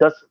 10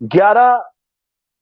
11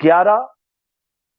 11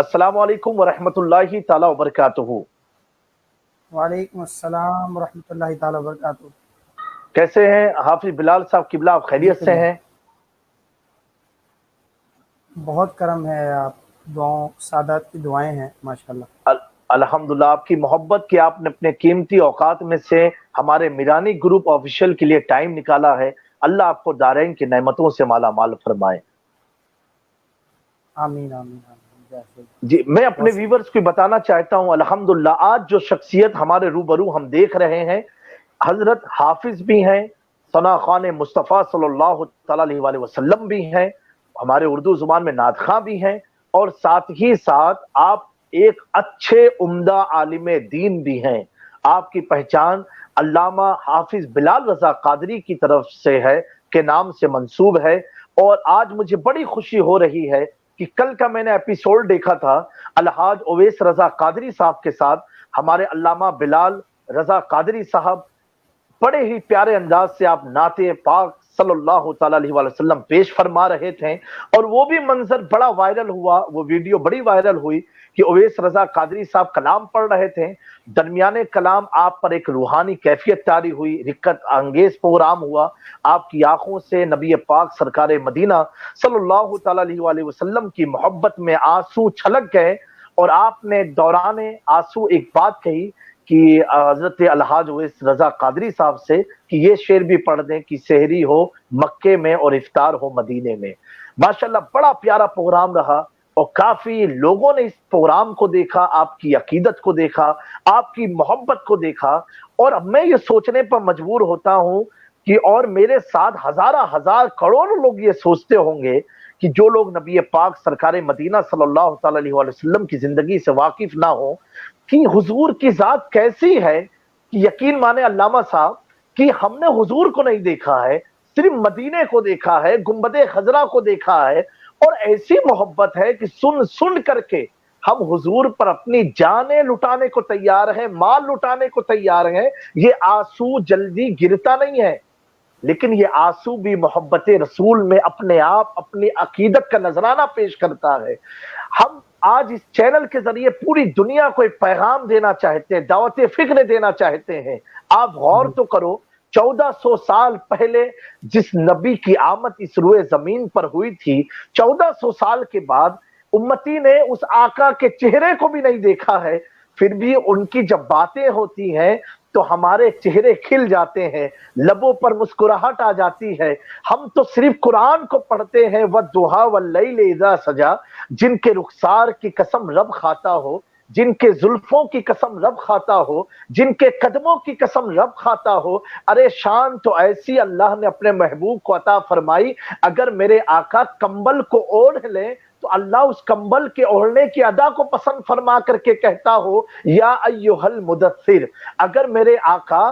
السلام علیکم ورحمۃ اللہ تعالی وبرکاتہ۔ وعلیکم السلام ورحمۃ اللہ تعالی وبرکاتہ۔ کیسے ہیں حافظ بلال صاحب قبلہ؟ آپ خیریت سے ہیں؟ بہت کرم ہے، آپ دعاؤں سادات کی دعائیں ہیں ماشاءاللہ۔ الحمدللہ، آپ کی محبت کہ آپ نے اپنے قیمتی اوقات میں سے ہمارے میرانی گروپ آفیشیل کے لیے ٹائم نکالا ہے۔ اللہ آپ کو دارین کی نعمتوں سے مالا مال فرمائے۔ آمین آمین آمین۔ جی، میں اپنے ویورز کو بتانا چاہتا ہوں، الحمدللہ آج جو شخصیت ہمارے روبرو ہم دیکھ رہے ہیں، حضرت حافظ بھی ہیں، ثنا خوان مصطفیٰ صلی اللہ تعالی علیہ وآلہ وسلم بھی ہیں، ہمارے اردو زبان میں نعت خواں بھی ہیں، اور ساتھ ہی ساتھ آپ ایک اچھے عمدہ عالم دین بھی ہیں۔ آپ کی پہچان علامہ حافظ بلال رضا قادری کی طرف سے ہے، کے نام سے منسوب ہے، اور آج مجھے بڑی خوشی ہو رہی ہے کہ کل کا میں نے ایپیسوڈ دیکھا تھا الحاج اویس رضا قادری صاحب کے ساتھ، ہمارے علامہ بلال رضا قادری صاحب بڑے ہی پیارے انداز سے آپ نعت پاک صلی اللہ تعالی علیہ وآلہ وسلم پیش فرما رہے تھے، اور وہ بھی منظر بڑا وائرل ہوا، وہ ویڈیو بڑی وائرل ہوئی کہ اویس رضا قادری صاحب کلام پڑھ رہے تھے، درمیانے کلام آپ پر ایک روحانی کیفیت طاری ہوئی، رقت انگیز پروگرام ہوا، آپ کی آنکھوں سے نبی پاک سرکار مدینہ صلی اللہ تعالی علیہ وآلہ وسلم کی محبت میں آنسو چھلک گئے، اور آپ نے دوران آنسو ایک بات کہی کہ حضرت الحاج اویس رضا قادری صاحب سے کہ یہ شعر بھی پڑھ دیں کہ سحری ہو مکے میں اور افطار ہو مدینے میں۔ ماشاءاللہ بڑا پیارا پروگرام رہا، اور کافی لوگوں نے اس پروگرام کو دیکھا، آپ کی عقیدت کو دیکھا، آپ کی محبت کو دیکھا، اور اب میں یہ سوچنے پر مجبور ہوتا ہوں کہ اور میرے ساتھ ہزار کروڑوں لوگ یہ سوچتے ہوں گے کہ جو لوگ نبی پاک سرکار مدینہ صلی اللہ تعالی علیہ وآلہ وسلم کی زندگی سے واقف نہ ہوں کہ حضور کی ذات کیسی ہے، کہ یقین مانے علامہ صاحب کہ ہم نے حضور کو نہیں دیکھا ہے، صرف مدینے کو دیکھا ہے، گنبد خضرا کو دیکھا ہے، اور ایسی محبت ہے کہ سن کر کے ہم حضور پر اپنی جانیں لٹانے کو تیار ہیں، مال لٹانے کو تیار ہیں۔ یہ آنسو جلدی گرتا نہیں ہے، لیکن یہ آنسو بھی محبت رسول میں اپنے آپ اپنی عقیدت کا نذرانہ پیش کرتا ہے۔ ہم آج اس چینل کے ذریعے پوری دنیا کو ایک پیغام دینا چاہتے ہیں، دعوت فکر دینا چاہتے ہیں۔ آپ غور تو کرو، 1400 سال پہلے جس نبی کی آمد اس روئے زمین پر ہوئی تھی، 1400 سال کے بعد امتی نے اس آقا کے چہرے کو بھی نہیں دیکھا ہے، پھر بھی ان کی جب باتیں ہوتی ہیں تو ہمارے چہرے کھل جاتے ہیں، لبوں پر مسکراہٹ آ جاتی ہے۔ ہم تو صرف قرآن کو پڑھتے ہیں، وَالضُّحَىٰ وَاللَّيْلِ إِذَا سَجَىٰ، جن کے رخسار کی قسم رب کھاتا ہو، جن کے زلفوں کی قسم رب کھاتا ہو، جن کے قدموں کی قسم رب کھاتا ہو۔ ارے شان تو ایسی اللہ نے اپنے محبوب کو عطا فرمائی، اگر میرے آقا کمبل کو اوڑھ لیں تو اللہ اس کمبل کے اوڑھنے کی ادا کو پسند فرما کر کے کہتا ہو یا ایھا المدثر، اگر میرے آقا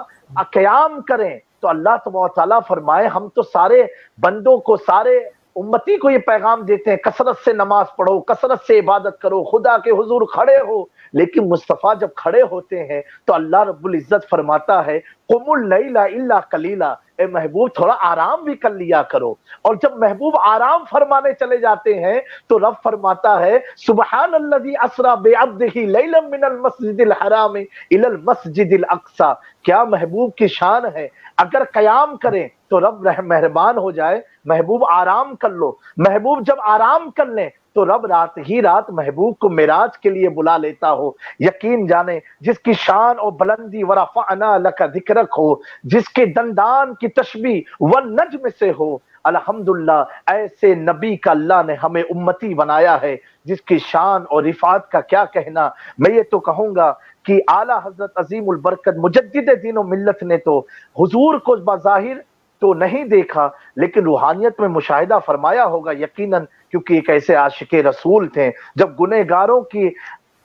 قیام کریں تو اللہ تبارک تعالیٰ فرمائے ہم تو سارے بندوں کو، سارے امتی کو یہ پیغام دیتے ہیں کثرت سے نماز پڑھو، کثرت سے عبادت کرو، خدا کے حضور کھڑے ہو، لیکن مصطفیٰ جب کھڑے ہوتے ہیں تو اللہ رب العزت فرماتا ہے قم اللیل الا قلیلا، اے محبوب تھوڑا آرام بھی کر لیا کرو، اور جب محبوب آرام فرمانے چلے جاتے ہیں تو رب فرماتا ہے سبحان الذی اسری بعبدہ لیلا من المسجد الحرام الی المسجد الاقصی، کیا محبوب کی شان ہے، اگر قیام کریں تو رب مہربان ہو جائے، محبوب آرام کر لو، محبوب جب آرام کر لیں تو رب رات ہی رات محبوب کو معراج کے لیے بلا لیتا ہو۔ یقین جانے جس کی شان اور بلندی ورفعنا لک ذکرک ہو، جس کے دندان کی تشبیہ والنجم سے ہو، الحمدللہ ایسے نبی کا اللہ نے ہمیں امتی بنایا ہے جس کی شان اور رفعت کا کیا کہنا۔ میں یہ تو کہوں گا کہ اعلیٰ حضرت عظیم البرکت مجدد دین و ملت نے تو حضور کو بظاہر تو نہیں دیکھا لیکن روحانیت میں مشاہدہ فرمایا ہوگا یقیناً، کیونکہ ایک ایسے عاشق رسول تھے۔ جب گنہگاروں کی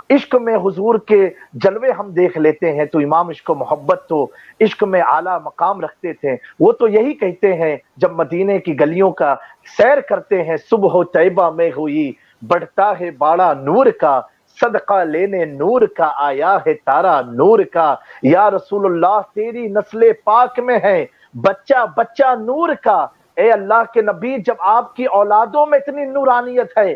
عشق میں حضور کے جلوے ہم دیکھ لیتے ہیں تو امام عشق و محبت تو عشق میں اعلیٰ مقام رکھتے تھے۔ وہ تو یہی کہتے ہیں جب مدینے کی گلیوں کا سیر کرتے ہیں، صبح و طیبہ میں ہوئی بڑھتا ہے باڑا نور کا، صدقہ لینے نور کا آیا ہے تارا نور کا، یا رسول اللہ تیری نسل پاک میں ہے بچہ بچہ نور کا۔ اے اللہ کے نبی جب آپ کی اولادوں میں اتنی نورانیت ہے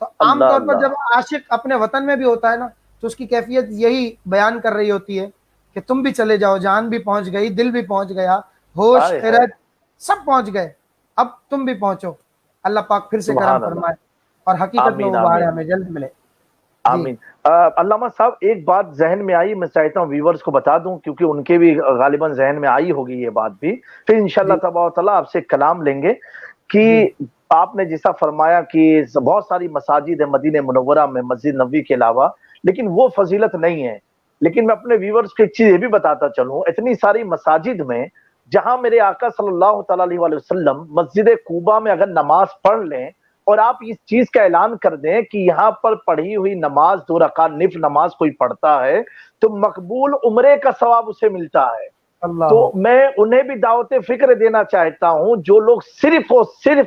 تو عام اللہ طور پر اللہ، جب عاشق اپنے وطن میں بھی ہوتا ہے نا تو اس کی کیفیت یہی بیان کر رہی ہوتی ہے کہ تم بھی چلے جاؤ، جان بھی پہنچ گئی، دل بھی پہنچ گیا، ہوش ہائے ہائے، خرد سب پہنچ گئے، اب تم بھی پہنچو، اللہ پاک پھر سے کرم سبحان اللہ، فرمائے اور حقیقت میں آمین وہ بہار آمین ہمیں جلد ملے۔ جی آمین۔ علامہ صاحب ایک بات ذہن میں آئی، میں چاہتا ہوں ویورز کو بتا دوں کیونکہ ان کے بھی غالباً ذہن میں آئی ہوگی یہ بات بھی، پھر انشاءاللہ جی تبارک و تعالیٰ آپ سے کلام لیں گے کہ جی آپ نے جیسا فرمایا کہ بہت ساری مساجد ہیں مدینہ منورہ میں مسجد نبوی کے علاوہ، لیکن وہ فضیلت نہیں ہے۔ لیکن میں اپنے ویورز کو ایک چیز یہ بھی بتاتا چلوں، اتنی ساری مساجد میں جہاں میرے آقا صلی اللہ تعالیٰ علیہ وآلہ وسلم مسجد قباء میں اگر نماز پڑھ لیں اور آپ اس چیز کا اعلان کر دیں کہ یہاں پر پڑھی ہوئی نماز 2 رکعت نفل نماز کوئی پڑھتا ہے تو مقبول عمرے کا ثواب اسے ملتا ہے۔ تو اللہ میں انہیں بھی دعوت فکر دینا چاہتا ہوں جو لوگ صرف اور صرف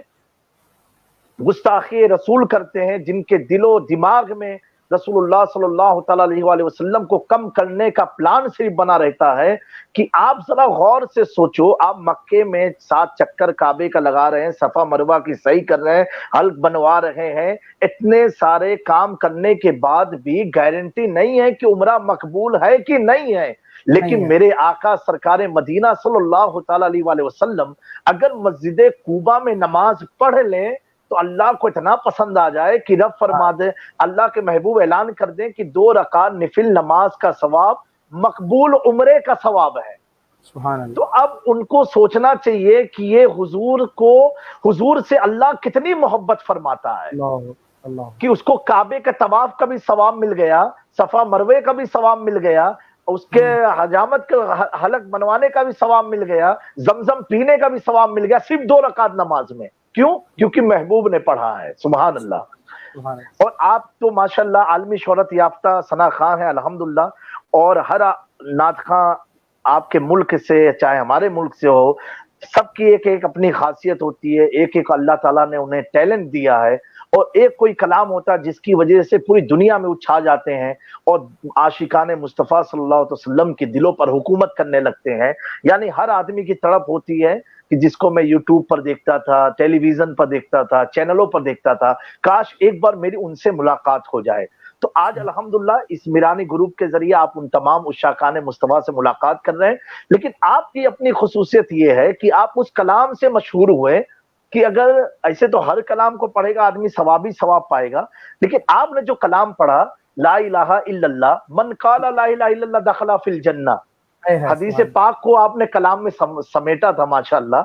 گستاخی رسول کرتے ہیں، جن کے دل و دماغ میں رسول اللہ صلی اللہ تعالیٰ علیہ وآلہ وسلم کو کم کرنے کا پلان صرف بنا رہتا ہے، کہ آپ ذرا غور سے سوچو، آپ مکے میں 7 چکر کعبے کا لگا رہے ہیں، صفا مروہ کی صحیح کر رہے ہیں، حلق بنوا رہے ہیں، اتنے سارے کام کرنے کے بعد بھی گارنٹی نہیں ہے کہ عمرہ مقبول ہے کہ نہیں ہے۔ نہیں لیکن ہے، میرے آقا سرکار مدینہ صلی اللہ تعالیٰ علیہ وآلہ وسلم اگر مسجد قباء میں نماز پڑھ لیں تو اللہ کو اتنا پسند آ جائے کہ رب فرما دے، اللہ کے محبوب اعلان کر دیں کہ 2 رکعت نفل نماز کا ثواب مقبول عمرے کا ثواب ہے۔ سبحان اللہ، تو اب ان کو سوچنا چاہیے کہ یہ حضور سے اللہ کتنی محبت فرماتا ہے اللہ اللہ، کہ اس کو کعبے کے طواف کا بھی ثواب مل گیا، صفا مروے کا بھی ثواب مل گیا، اس کے حجامت کے حلق بنوانے کا بھی ثواب مل گیا، زمزم پینے کا بھی ثواب مل گیا، صرف 2 رکعت نماز میں۔ کیوں؟ کیونکہ محبوب نے پڑھا ہے۔ سبحان اللہ۔ سبحان اللہ، اور آپ تو ماشاءاللہ عالمی شہرت یافتہ ثنا خان ہیں الحمدللہ، اور ہر نعت خواں آپ کے ملک سے چاہے ہمارے ملک سے ہو، سب کی ایک ایک اپنی خاصیت ہوتی ہے، ایک ایک اللہ تعالیٰ نے انہیں ٹیلنٹ دیا ہے، اور ایک کوئی کلام ہوتا ہے جس کی وجہ سے پوری دنیا میں اچھا جاتے ہیں اور عاشقان مصطفیٰ صلی اللہ علیہ وسلم کے دلوں پر حکومت کرنے لگتے ہیں۔ یعنی ہر آدمی کی تڑپ ہوتی ہے کہ جس کو میں یوٹیوب پر دیکھتا تھا، ٹیلی ویژن پر دیکھتا تھا، چینلوں پر دیکھتا تھا، کاش ایک بار میری ان سے ملاقات ہو جائے۔ تو آج الحمدللہ اس میرانی گروپ کے ذریعے آپ ان تمام عشاقان مصطفیٰ سے ملاقات کر رہے ہیں، لیکن آپ کی اپنی خصوصیت یہ ہے کہ آپ اس کلام سے مشہور ہوئے کہ اگر ایسے تو ہر کلام کو پڑھے گا آدمی ثواب ہی ثواب پائے گا، لیکن آپ نے جو کلام پڑھا لا الہ الا اللہ، من قال لا الہ الا اللہ دخل فی الجنہ، حدیث پاک کو آپ نے کلام میں سمیٹا تھا ماشاءاللہ۔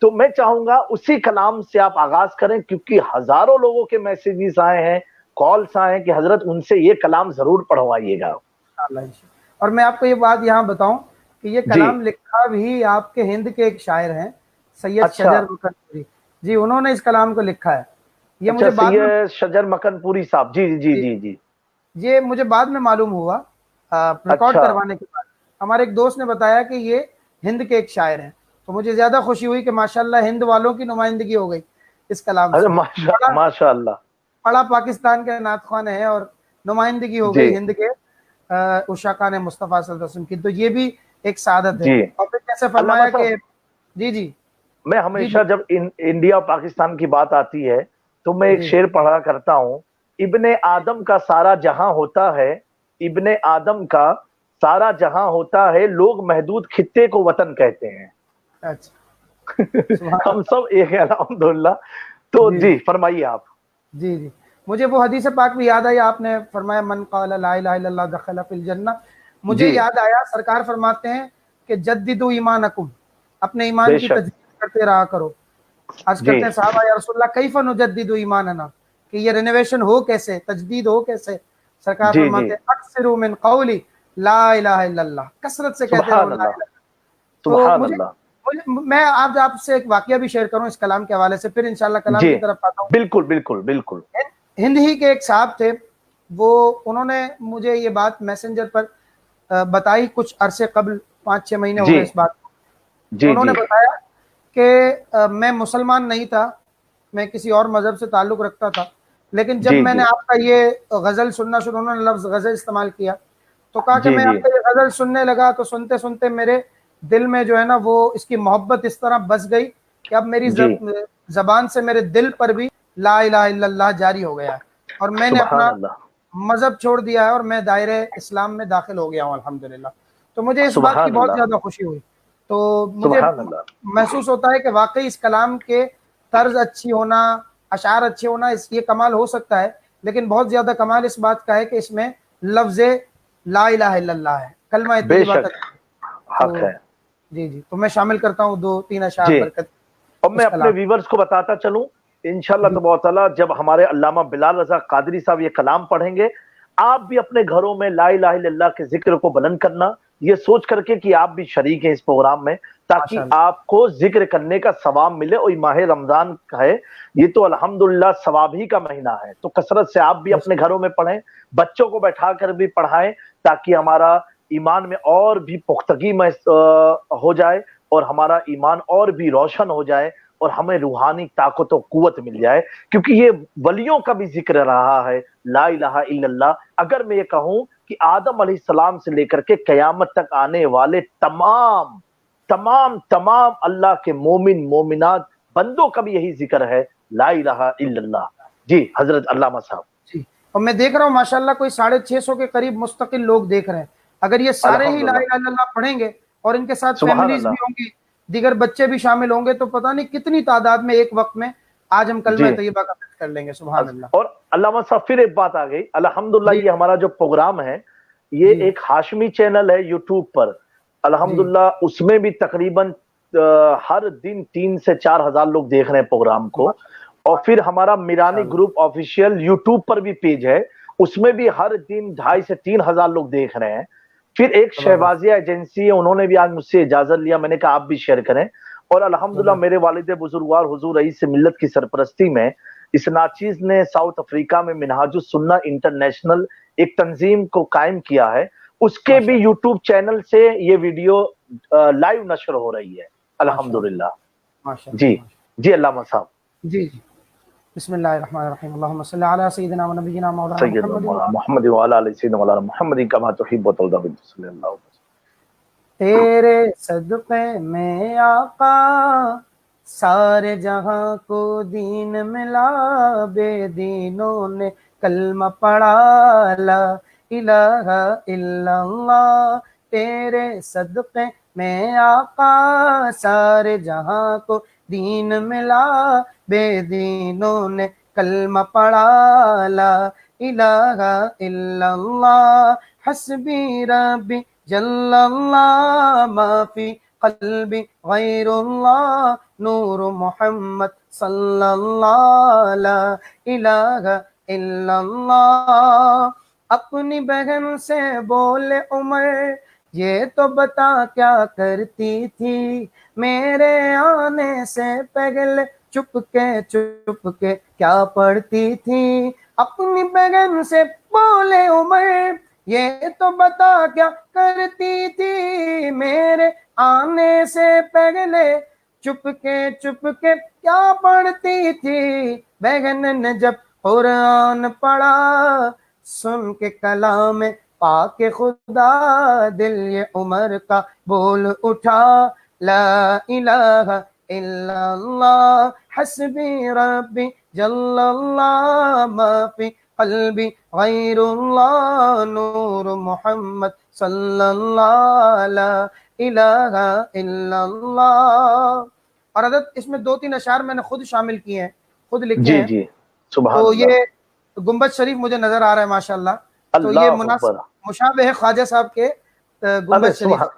تو میں چاہوں گا اسی کلام سے آپ آغاز کریں، کیونکہ ہزاروں لوگوں کے میسیجز آئے ہیں، کالز آئے ہیں کہ حضرت ان سے یہ کلام ضرور پڑھوائیے گا۔ اور میں آپ کو یہ بات یہاں بتاؤں کہ یہ جی کلام لکھا بھی آپ کے ہند کے ایک شاعر ہیں سید اچھا شجر مکن پوری، جی انہوں نے اس کلام کو لکھا ہے۔ یہ اچھا، مجھے بعد میں سید شجر مکن پوری صاحب، جی جی جی جی، یہ مجھے بعد میں معلوم ہوا ریکارڈ اچھا کروانے کے بعد، ہمارے ایک دوست نے بتایا کہ یہ ہند کے ایک شاعر ہیں، تو مجھے زیادہ خوشی ہوئی کہ ماشاءاللہ ہند والوں کی نمائندگی ہو گئی اس کلام سے۔ ماشاء اللہ، پڑا پاکستان کے نعت خوان ہیں اور نمائندگی ہو جی گئی ہند کے عشاقان مصطفیٰ صلی اللہ علیہ وسلم کی، تو یہ بھی ایک سعادت ہے۔ جی اور پھر کیسے فرمایا علامہ کہ صاحب، جی جی میں جی ہمیشہ جب انڈیا اور پاکستان کی بات آتی ہے تو میں ایک جی شعر پڑھا کرتا ہوں، ابن آدم کا سارا جہاں ہوتا ہے، ابن آدم کا سارا جہاں ہوتا ہے، لوگ محدود خطے کو وطن کہتے ہیں۔ اچھا سبحان ہم اللہ، سب ایک ہیں الحمدللہ۔ تو جی جی فرمائیے آپ۔ جی جی مجھے وہ حدیث پاک بھی یاد آئی، آپ نے فرمایا من قال لا الہ الا اللہ دخل فی الجنہ، مجھے جی یاد آیا سرکار فرماتے ہیں کہ جددوا ایمانکم، اپنے ایمان بے کی شک، تجدید کرتے رہا کرو۔ عرض جی کرتے ہیں صحابہ یا رسول اللہ کیف نجدد ایماننا، کہ یہ رینویشن ہو کیسے، تجدید ہو کیسے؟ سرکار جی جی، فرماتے ہیں اکثروا من قولی لا الہ الا اللہ، کثرت سے کہتے رہو سبحان لا اللہ، الہ الا اللہ۔ تو سبحان مجھے اللہ، میں آپ سے ایک واقعہ بھی شیئر کروں اس کلام کے حوالے سے، پھر انشاءاللہ کلام جی کی طرف آتا ہوں۔ بالکل بالکل بالکل، ہند ہی کے ایک صاحب تھے، وہ انہوں نے مجھے یہ بات میسنجر پر بتائی کچھ عرصے قبل، 5-6 مہینے ہو جی گئے اس بات کو۔ جی انہوں نے جی بتایا کہ میں مسلمان نہیں تھا، میں کسی اور مذہب سے تعلق رکھتا تھا، لیکن جب جی میں جی نے آپ کا یہ غزل سننا شروع، انہوں نے لفظ غزل استعمال کیا، تو کہا کہ جی میں جی، آپ کا یہ غزل سننے لگا تو سنتے سنتے میرے دل میں جو ہے نا وہ اس کی محبت اس طرح بس گئی کہ اب میری جی زبان سے میرے دل پر بھی لا الہ الا اللہ جاری ہو گیا ہے۔ اور میں نے سبحان اپنا اللہ مذہب چھوڑ دیا ہے اور میں دائرہ اسلام میں داخل ہو گیا ہوں الحمدللہ. تو مجھے اس بات کی سبحان بہت اللہ زیادہ خوشی ہوئی. تو مجھے سبحان اللہ محسوس ہوتا ہے کہ واقعی اس کلام کے طرز اچھی ہونا، اشعار اچھے ہونا، اس یہ کمال ہو سکتا ہے، لیکن بہت زیادہ کمال اس بات کا ہے کہ اس میں لفظ لا الہ الا اللہ ہے، کلمہ بے طیبہ کا. شک حق تو ہے. جی جی، تو میں شامل کرتا ہوں 2-3 اشعار جی، برکت اور میں اس اپنے کلام. ویورز کو بتاتا چلوں انشاءاللہ جی تبارک و تعالیٰ، جب ہمارے علامہ بلال رضا قادری صاحب یہ کلام پڑھیں گے، آپ بھی اپنے گھروں میں لا الہ الا اللہ کے ذکر کو بلند کرنا، یہ سوچ کر کے کہ آپ بھی شریک ہیں اس پروگرام میں، تاکہ ماشاء اللہ. آپ کو ذکر کرنے کا ثواب ملے. اور ماہ رمضان ہے، یہ تو الحمدللہ ثواب ہی کا مہینہ ہے، تو کثرت سے آپ بھی اپنے گھروں میں پڑھیں، بچوں کو بیٹھا کر بھی پڑھائیں، تاکہ ہمارا ایمان میں اور بھی پختگی ہو جائے، اور ہمارا ایمان اور بھی روشن ہو جائے، اور ہمیں روحانی طاقت و قوت مل جائے. کیونکہ یہ ولیوں کا بھی ذکر رہا ہے لا الہ الا اللہ. اگر میں یہ کہوں کہ آدم علیہ السلام سے لے کر کے قیامت تک آنے والے تمام تمام تمام اللہ کے مومن مومنات بندوں کا بھی یہی ذکر ہے لا الہ الا اللہ. جی حضرت علامہ صاحب. جی، اور میں دیکھ رہا ہوں ماشاءاللہ کوئی 650 کے قریب مستقل لوگ دیکھ رہے ہیں. اگر یہ سارے ہی لا الحمدللہ الہ الا اللہ پڑھیں گے اور ان کے ساتھ سبحان فیملیز بھی اللہ. ہوں گی، دیگر بچے بھی شامل ہوں گے، تو پتہ نہیں کتنی تعداد میں ایک وقت میں آج ہم کلمہ جی، طیبہ کا ذکر کر لیں گے. سبحان اللہ. اور علامہ صاحب پھر ایک بات آ گئی الحمدللہ، جی یہ ہمارا جو پروگرام ہے یہ جی ایک ہاشمی چینل ہے یوٹیوب پر جی الحمدللہ. اس میں بھی تقریباً ہر دن 3 سے 4 ہزار لوگ دیکھ رہے ہیں پروگرام کو. اور پھر ہمارا میرانی ماشاءاللہ. گروپ آفیشیل یوٹیوب پر بھی پیج ہے، اس میں بھی ہر دن 2.5 سے 3 ہزار لوگ دیکھ رہے ہیں. پھر ایک زبردست شہبازیہ ایجنسی ہے، انہوں نے بھی آج مجھ سے اجازت لیا، میں نے کہا آپ بھی شیئر کریں. اور الحمدللہ زبردست. میرے والد بزرگوار حضور رئیس ملت کی سرپرستی میں اس ناچیز نے ساؤتھ افریقہ میں منہاج السنہ انٹرنیشنل ایک تنظیم کو قائم کیا ہے، اس کے بھی ماشاءاللہ. یوٹیوب چینل سے یہ ویڈیو لائیو نشر ہو رہی ہے ماشاءاللہ. الحمدللہ. ماشاءاللہ. جی ماشاءاللہ. جی علامہ صاحب. جی جی، بسم اللہ الرحمن الرحیم. اللہم صلی علی سیدنا و نبینا مولانا سیدنا محمد. مولانا محمد وعلی آل سیدنا مولانا محمد کما تحب وترضى صلی اللہ علیہ وسلم. تیرے صدقے میں آقا سارے جہاں کو دین ملا، بے دینوں نے کلمہ پڑھا لا الہ الا اللہ. تیرے صدقے میں آقا سارے جہاں کو دین ملا، بے دینوں نے کلمہ پڑھا لا الہ الا اللہ. حسبی ربی جل اللہ ما فی قلبی غیر اللہ، نور محمد صلی اللہ لا الہ الا اللہ. اپنی بہن سے بولے عمر یہ تو بتا کیا کرتی تھی، میرے آنے سے پہلے چپ کے کیا پڑھتی تھی. اپنی بہن سے بولے عمر یہ تو بتا کیا کرتی تھی، میرے آنے سے پہلے چپ کے کیا پڑھتی تھی. بہن نے جب قرآن پڑھا سن کے کلام پاک خدا، دل یہ عمر کا بول اٹھا لا الہ الا اللہ. حسبی ربی جل اللہ ما فی قلبی غیر اللہ، نور محمد صلی اللہ لا الہ الا اللہ. اور حضرت اس میں 2-3 اشعار میں نے خود شامل کیے ہیں، خود لکھے جی ہیں. جی سبحان تو اللہ. یہ گنبد شریف مجھے نظر آ رہا ہے ماشاءاللہ، تو یہ اللہ اکبر. مشابہ ہے خواجہ صاحب کے ارے گنبد شریف. سبحان،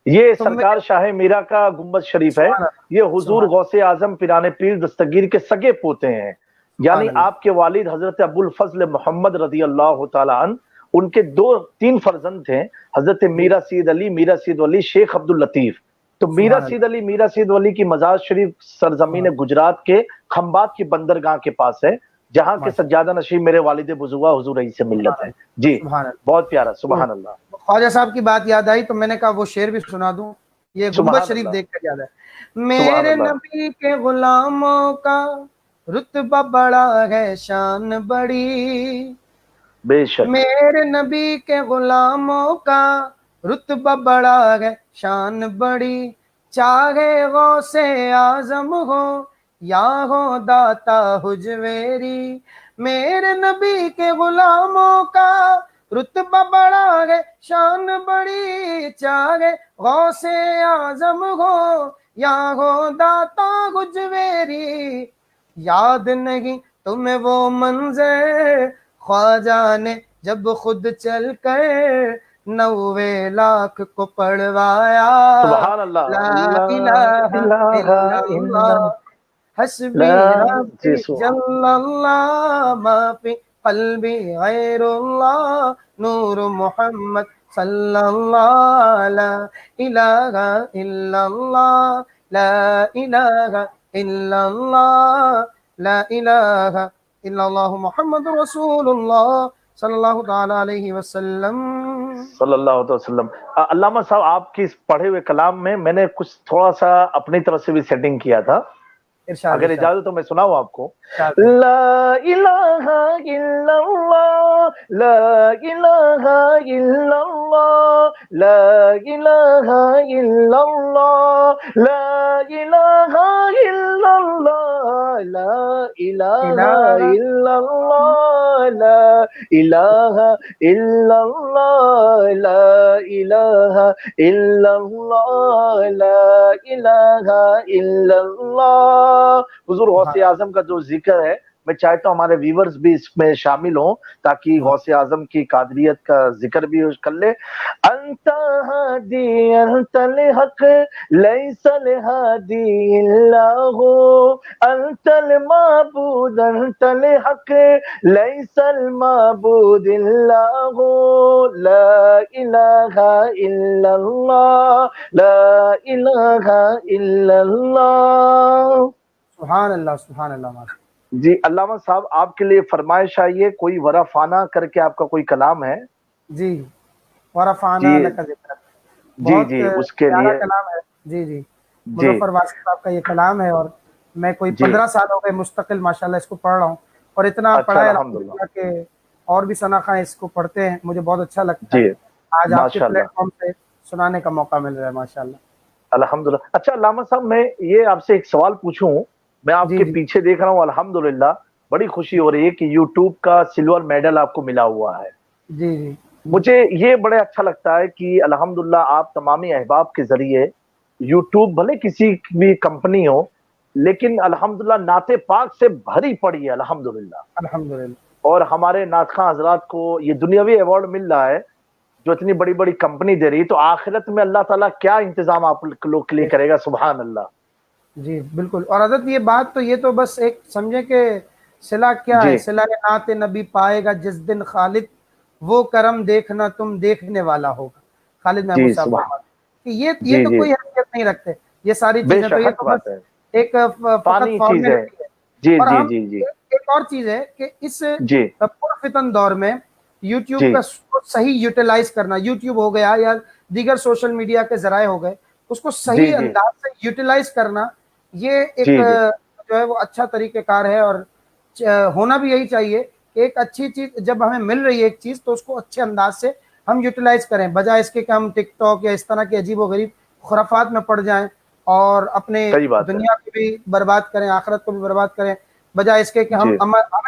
یہ تو میں سرکار شاہ میرا کا گنبد شریف ہے. سبحان اللہ. یہ حضور سبحان غوث اعظم پیران پیر دستگیر کے سگے پوتے ہیں، یعنی سبحان اللہ. آپ کے والد حضرت ابو الفضل محمد رضی اللہ تعالی عنہ، ان کے 2-3 فرزند تھے، حضرت میرا سید علی، میرا سید ولی، شیخ عبد اللطیف. تو میرا سبحان اللہ. سید علی، میرا سید ولی کی مزار شریف سرزمین سبحان گجرات کے کھمبات کی بندرگاہ کے پاس ہے، جہاں کے اللہ. سجادہ نشین میرے والد بزرگوار حضور رئیس سبحان ملت ہیں. اللہ. جی سبحان اللہ. بہت پیارا. تو سبحان اللہ. خواجہ صاحب کی بات یاد آئی تو میں نے کہا وہ شعر بھی سنا دوں. یہ گنبد سبحان شریف اللہ. دیکھ کر یاد ہے. سبحان میرے اللہ. نبی کے غلاموں کا رتبہ بڑا ہے شان بڑی، بے شک. میرے نبی کے غلاموں کا رتبہ بڑا ہے شان بڑی، چاہے غوث اعظم ہو یا ہو داتا حجویری، میرے نبی کے غلاموں کا رتبہ بڑا ہے، شان بڑی چاہے، غوث اعظم ہو یا ہو داتا گجویری، یاد نہیں تمہیں وہ منظر خواجہ نے جب خود چل کر 90 لاکھ کو پڑھوایا، سبحان اللہ، لا اللہ الہ الہ الا الا اللہ، حسبی لا جی ربی سبحان جل اللہ، ما فی قلبی غیر اللہ، نور محمد صلی اللہ، لا الہ الا اللہ، لا الہ الا اللہ، لا الہ الا اللہ، محمد رسول اللہ صلی اللہ تعالی علیہ وسلم۔ صلی اللہ علیہ وسلم۔ علامہ صاحب، آپ کی اس پڑھے ہوئے کلام میں میں نے کچھ تھوڑا سا اپنی طرف سے بھی سیٹنگ کیا تھا، ارشاد اگر ارشاد اجازت تو میں سناؤں آپ کو۔ ارشاد۔ لا الہ الا اللہ، لا الہ الا اللہ، لا الہ الا اللہ، لا الہ الا اللہ، لا الہ الہ الا اللہ، لا الہ الا اللہ، لا الہ الا اللہ، لا الہ الا اللہ۔ حضور غوث اعظم کا جو ذکر ہے، میں چاہتا ہوں ہمارے ویورز بھی اس میں شامل ہوں تاکہ غوث اعظم کی قادریت کا ذکر بھی کر لے۔ انت ہادی انت الحق لیس الہادی الا ہو، انت المعبود انت الحق لیس المعبود الا ہو، لا الہ الا اللہ، لا الہ الا اللہ۔ سبحان اللہ سبحان اللہ ماشاء جی علامہ صاحب، آپ کے لیے فرمائش آئیے، کوئی ورفانہ کر کے آپ کا کوئی کلام ہے؟ جی، ورفعنا جی لک ذکرک، جی بہت جی، اس کے پیارا لیے کلام ہے۔ جی جی، جی مظفر واسف صاحب کا یہ کلام ہے، اور میں کوئی جی 15 سال ہو گئے مستقل ماشاءاللہ اس کو پڑھ رہا ہوں، اور اتنا اچھا، پڑھا ہے الحمدللہ، الحمدللہ کہ اور بھی شناخواں اس کو پڑھتے ہیں، مجھے بہت اچھا لگتا ہے۔ جی آج آپ کے ماشاء اللہ، پلیٹ فارم سے سنانے کا موقع مل رہا ہے ماشاءاللہ۔ الحمدللہ۔ اچھا علامہ صاحب، میں یہ آپ سے ایک سوال پوچھوں، میں آپ جی کے جی پیچھے دیکھ رہا ہوں، الحمدللہ بڑی خوشی ہو رہی ہے کہ یوٹیوب کا سلور میڈل آپ کو ملا ہوا ہے۔ جی جی مجھے یہ بڑے اچھا لگتا ہے کہ الحمدللہ آپ تمامی احباب کے ذریعے یوٹیوب بھلے کسی بھی کمپنی ہو، لیکن الحمدللہ نعت پاک سے بھری پڑی ہے الحمدللہ، الحمدللہ۔ اور ہمارے نعت خواں حضرات کو یہ دنیاوی ایوارڈ مل رہا ہے جو اتنی بڑی بڑی کمپنی دے رہی ہے، تو آخرت میں اللہ تعالیٰ کیا انتظام آپ لوگ کے لیے کرے گا، سبحان اللہ۔ جی بالکل، اور حضرت یہ بات تو یہ تو بس ایک سمجھے کہ صلہ کیا ہے، جی صلہ نعت نبی پائے گا جس دن خالد، وہ کرم دیکھنا تم دیکھنے والا ہوگا، خالد جی محمود صاحب سبحان، فرماتے ہیں کہ یہ جی تو جی، کوئی حیثیت نہیں رکھتے، یہ ساری بے چیزیں تو شک یہ حق تو بس بات ہے، ایک فقط فانی چیز ہے۔ فارمیلٹی ہے۔ جی اور جی ہم جی جی ایک اور چیز ہے کہ اس جی پرفتن دور میں یوٹیوب جی کا صحیح یوٹیلائز کرنا، یوٹیوب ہو گیا یا دیگر سوشل میڈیا کے ذرائع ہو گئے، اس کو جی صحیح جی انداز سے یوٹیلائز کرنا، یہ ایک جی جی جو ہے وہ اچھا طریقہ کار ہے، اور ہونا بھی یہی چاہیے کہ ایک اچھی چیز جب ہمیں مل رہی ہے ایک چیز، تو اس کو اچھے انداز سے ہم یوٹیلائز کریں، بجائے اس کے کہ ہم ٹک ٹاک یا اس طرح کے عجیب و غریب خرافات میں پڑ جائیں اور اپنے صحیح بات ہے، دنیا کو بھی برباد کریں، آخرت کو بھی برباد کریں، بجائے اس کے کہ جی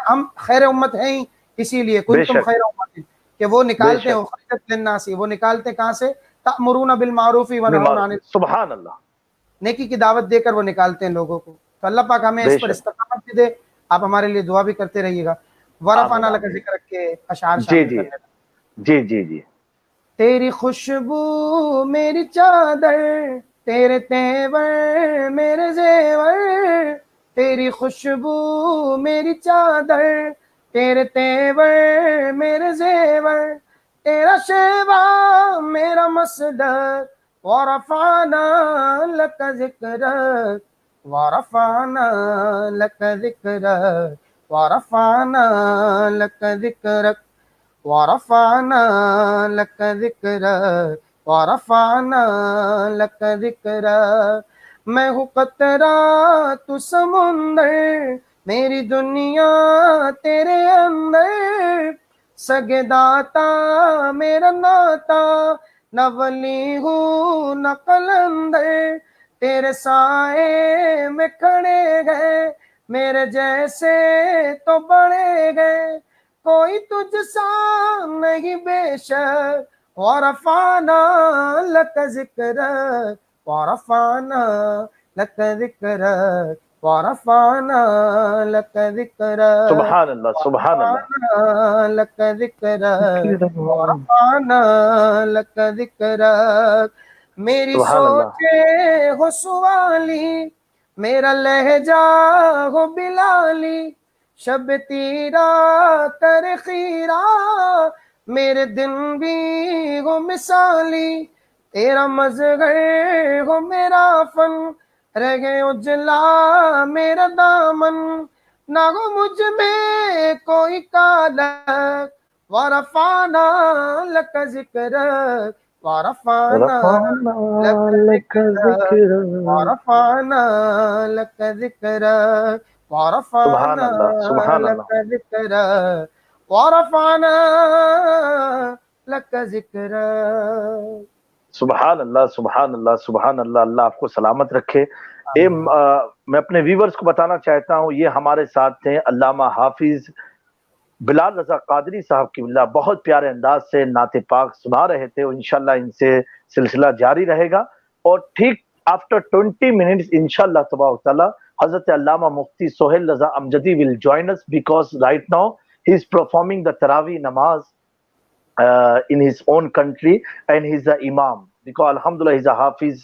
ہم خیر امت ہیں ہی اسی لیے، بے کنتم شک خیر امت، کہ وہ بے نکالتے ہیں شک، اخرجت للناس، وہ نکالتے کہاں سے؟ تأمرون بالمعروف ونہون عن، سبحان اللہ، نیکی کی دعوت دے کر وہ نکالتے ہیں لوگوں کو۔ تو اللہ پاک ہمیں بے اس پر شک، استقامت بھی دے، آپ ہمارے لیے دعا بھی کرتے رہیے گا۔ آمین ورفعنا لک آمین، ذکر رکھ کے اشعار جی شامل جی کرنے لگا۔ جی جی جی تیری خوشبو میری چادر، تیرے تیور میرے زیور، تیری خوشبو میری چادر، تیرے تیور میرے زیور، تیرا شیوا میرا مصدر، ورفعنا لک ذکرک، ورفعنا لک ذکرک، ورفعنا لک ذکرک، ورفعنا لک ذکرک، ورفعنا لک ذکرک۔ میں ہوں قطرہ تو سمندر، میری دنیا تیرے اندر، سگے داتا میرا ناتا، نہ ولی ہوں نہ قلندر، تیرے سائے میں کھڑے گئے میرے جیسے تو بڑے گئے کوئی تجھ سا نہیں بے شک ورفعنا لک ذکرک ورفعنا لک ذکرک ورفعنا لک ذکرک سبحان اللہ، سبحان اللہ، ورفعنا لک ذکرک ورفعنا لک ذکرک میری سبحان اللہ، سوچے ہو سوالی میرا لہجہ ہو بلالی شب تیرا کر خیرا میرے دن بھی ہو مثالی تیرا مظہر ہو میرا فن رہے اجلا میرا دامن نہ ہو مجھ میں کوئی کالک ورفعنا لک ذکرک ورفعنا لک ذکرک ورفعنا لک ذکرک سبحان ورفعنا اللہ، سبحان لک اللہ، ذکرک ورفعنا لک ذکرک. سبحان اللہ، سبحان اللہ، سبحان اللہ، اللہ آپ کو سلامت رکھے. میں اپنے ویورز کو بتانا چاہتا ہوں، یہ ہمارے ساتھ تھے علامہ حافظ بلال رضا قادری صاحب کی اللہ بہت پیارے انداز سے نعت پاک سنا رہے تھے، اور انشاءاللہ ان سے سلسلہ جاری رہے گا. اور ٹھیک آفٹر 20 منٹس انشاءاللہ تبارک تعالی حضرت علامہ مفتی سہیل رضا Amjadi will join us because right now he is performing the Tarawih namaz in his own country and he's the imam because alhamdulillah he's a hafiz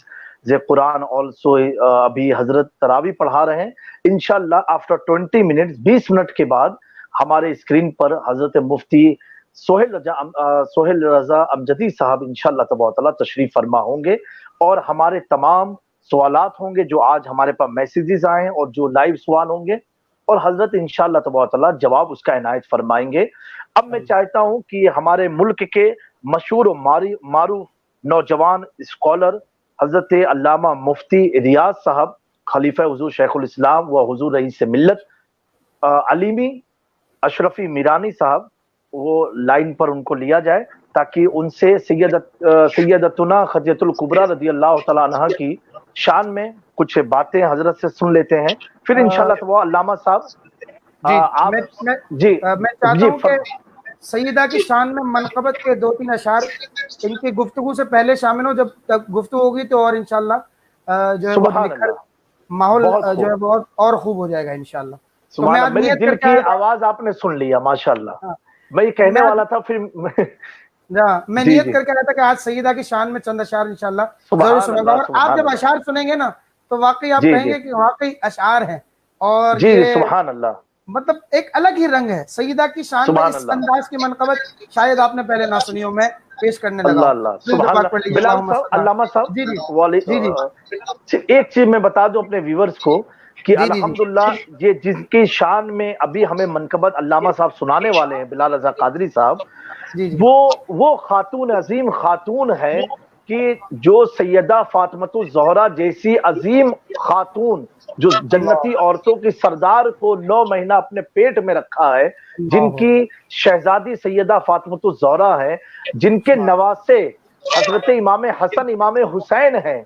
the Quran also. ابھی حضرت تراوی پڑھا رہے ہیں انشاءاللہ after 20 minutes 20 منٹ کے بعد ہمارے اسکرین پر حضرت مفتی سہیل رضا امجدی صاحب انشاءاللہ تبارک تعالیٰ تشریف فرما ہوں گے، اور ہمارے تمام سوالات ہوں گے جو آج ہمارے پاس میسیجز آئے ہیں اور جو لائیو سوال ہوں گے، اور حضرت انشاءاللہ تبارک تعالیٰ جواب اس کا عنایت فرمائیں گے. اب میں چاہتا ہوں کہ ہمارے ملک کے مشہور و معروف نوجوان اسکالر حضرت علامہ مفتی ریاض صاحب خلیفہ حضور شیخ الاسلام و حضور رئیس ملت علیمی اشرفی میرانی صاحب وہ لائن پر ان کو لیا جائے تاکہ ان سے سیدتنا خدیجۃ الکبریٰ رضی اللہ تعالیٰ عنہ کی شان میں کچھ باتیں حضرت سے سن لیتے ہیں، پھر انشاءاللہ تو علامہ صاحب میں چاہتا ہوں کہ سیدہ کی شان میں منقبت کے 2-3 اشعار ان کی گفتگو سے پہلے شامل ہو، جب تک گفتگو ہوگی تو اور انشاءاللہ جو ہے ماحول جو ہے بہت اور خوب ہو جائے گا انشاءاللہ. تو میں آج میری دل کی آواز آپ نے سن لیا ماشاءاللہ، میں یہ کہنے والا تھا پھر میں نیت کر کے رہا تھا کہ آج سیدہ کی شان میں چند اشعار انشاءاللہ ضرور سنوں گا، اور آپ جب اشعار سنیں گے نا تو واقعی آپ کہیں گے کہ واقعی اشعار ہیں، اور سبحان اللہ مطلب ایک الگ ہی رنگ ہے سیدہ کی شان میں. اس انداز کی منقبت شاید آپ نے پہلے نہ سنی ہو، میں پیش کرنے لگا. اللہ سبحان اللہ. بلال صاحب، علامہ صاحب ایک چیز میں بتا دوں اپنے ویورز کو کہ الحمدللہ یہ جن کی شان میں ابھی ہمیں منقبت علامہ صاحب سنانے والے ہیں بلال رضا قادری صاحب، وہ خاتون عظیم خاتون ہے کہ جو سیدہ فاطمۃ الزہرا جیسی عظیم خاتون جو جنتی عورتوں کی سردار کو 9 مہینہ اپنے پیٹ میں رکھا ہے، جن کی شہزادی سیدہ فاطمۃ الزہرا ہے، جن کے نواسے حضرت امام حسن امام حسین ہیں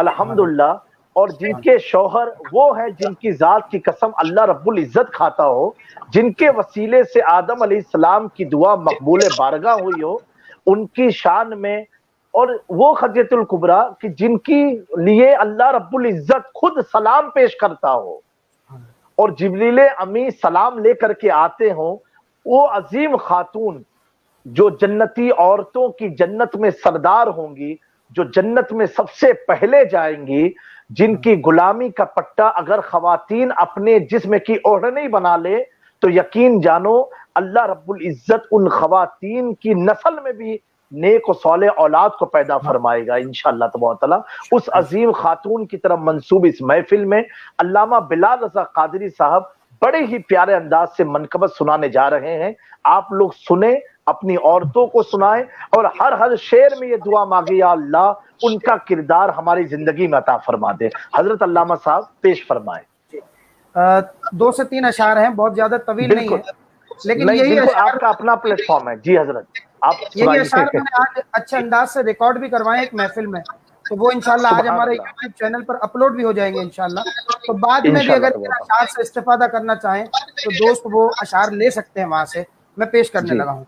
الحمدللہ، اور جن کے شوہر وہ ہیں جن کی ذات کی قسم اللہ رب العزت کھاتا ہو، جن کے وسیلے سے آدم علیہ السلام کی دعا مقبول بارگاہ ہوئی ہو، ان کی شان میں، اور وہ خدیجۃ الکبریٰ کہ جن کی لیے اللہ رب العزت خود سلام پیش کرتا ہو اور جبریل امی سلام لے کر کے آتے ہوں، وہ عظیم خاتون جو جنتی عورتوں کی جنت میں سردار ہوں گی، جو جنت میں سب سے پہلے جائیں گی، جن کی غلامی کا پٹا اگر خواتین اپنے جسم کی اوڑھنی بنا لے تو یقین جانو اللہ رب العزت ان خواتین کی نسل میں بھی نیک و صالح اولاد کو پیدا فرمائے گا انشاءاللہ تبارک تعالیٰ. اس عظیم خاتون کی طرف منسوب اس محفل میں علامہ بلال رضا قادری صاحب بڑے ہی پیارے انداز سے منقبت سنانے جا رہے ہیں. آپ لوگ سنیں، اپنی عورتوں کو سنائیں، اور ہر شعر میں یہ دعا مانگے یا اللہ ان کا کردار ہماری زندگی میں عطا فرما دے. حضرت علامہ صاحب پیش فرمائیں. 2 سے 3 اشعار ہیں، بہت زیادہ طویل نہیں ہے، لیکن یہی آپ کا اپنا پلیٹ فارم ہے. جی حضرت آپ یہی اشعار میں نے آج اچھے انداز سے ریکارڈ بھی کروائے ایک محفل میں، تو وہ انشاءاللہ آج سبحان ہمارے اللہ، یوٹیوب چینل پر اپلوڈ بھی ہو جائیں گے انشاءاللہ. تو بعد میں بھی انشاءاللہ اگر تبارک اشعار سے استفادہ کرنا چاہیں تو دوست وہ اشعار لے سکتے ہیں وہاں سے. میں پیش کرنے جی. لگا ہوں.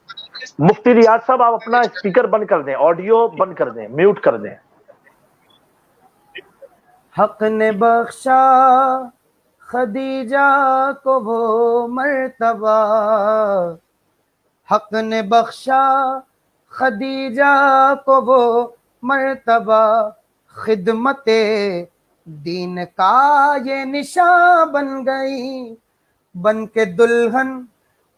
مفتی ریاض صاحب آپ اپنا اسپیکر بند کر دیں، آڈیو بند کر دیں، میوٹ کر دیں. حق نے بخشا خدیجہ کو وہ مرتبہ، حق نے بخشا خدیجہ کو وہ مرتبہ، خدمت دین کا یہ نشاں بن گئی، بن کے دلہن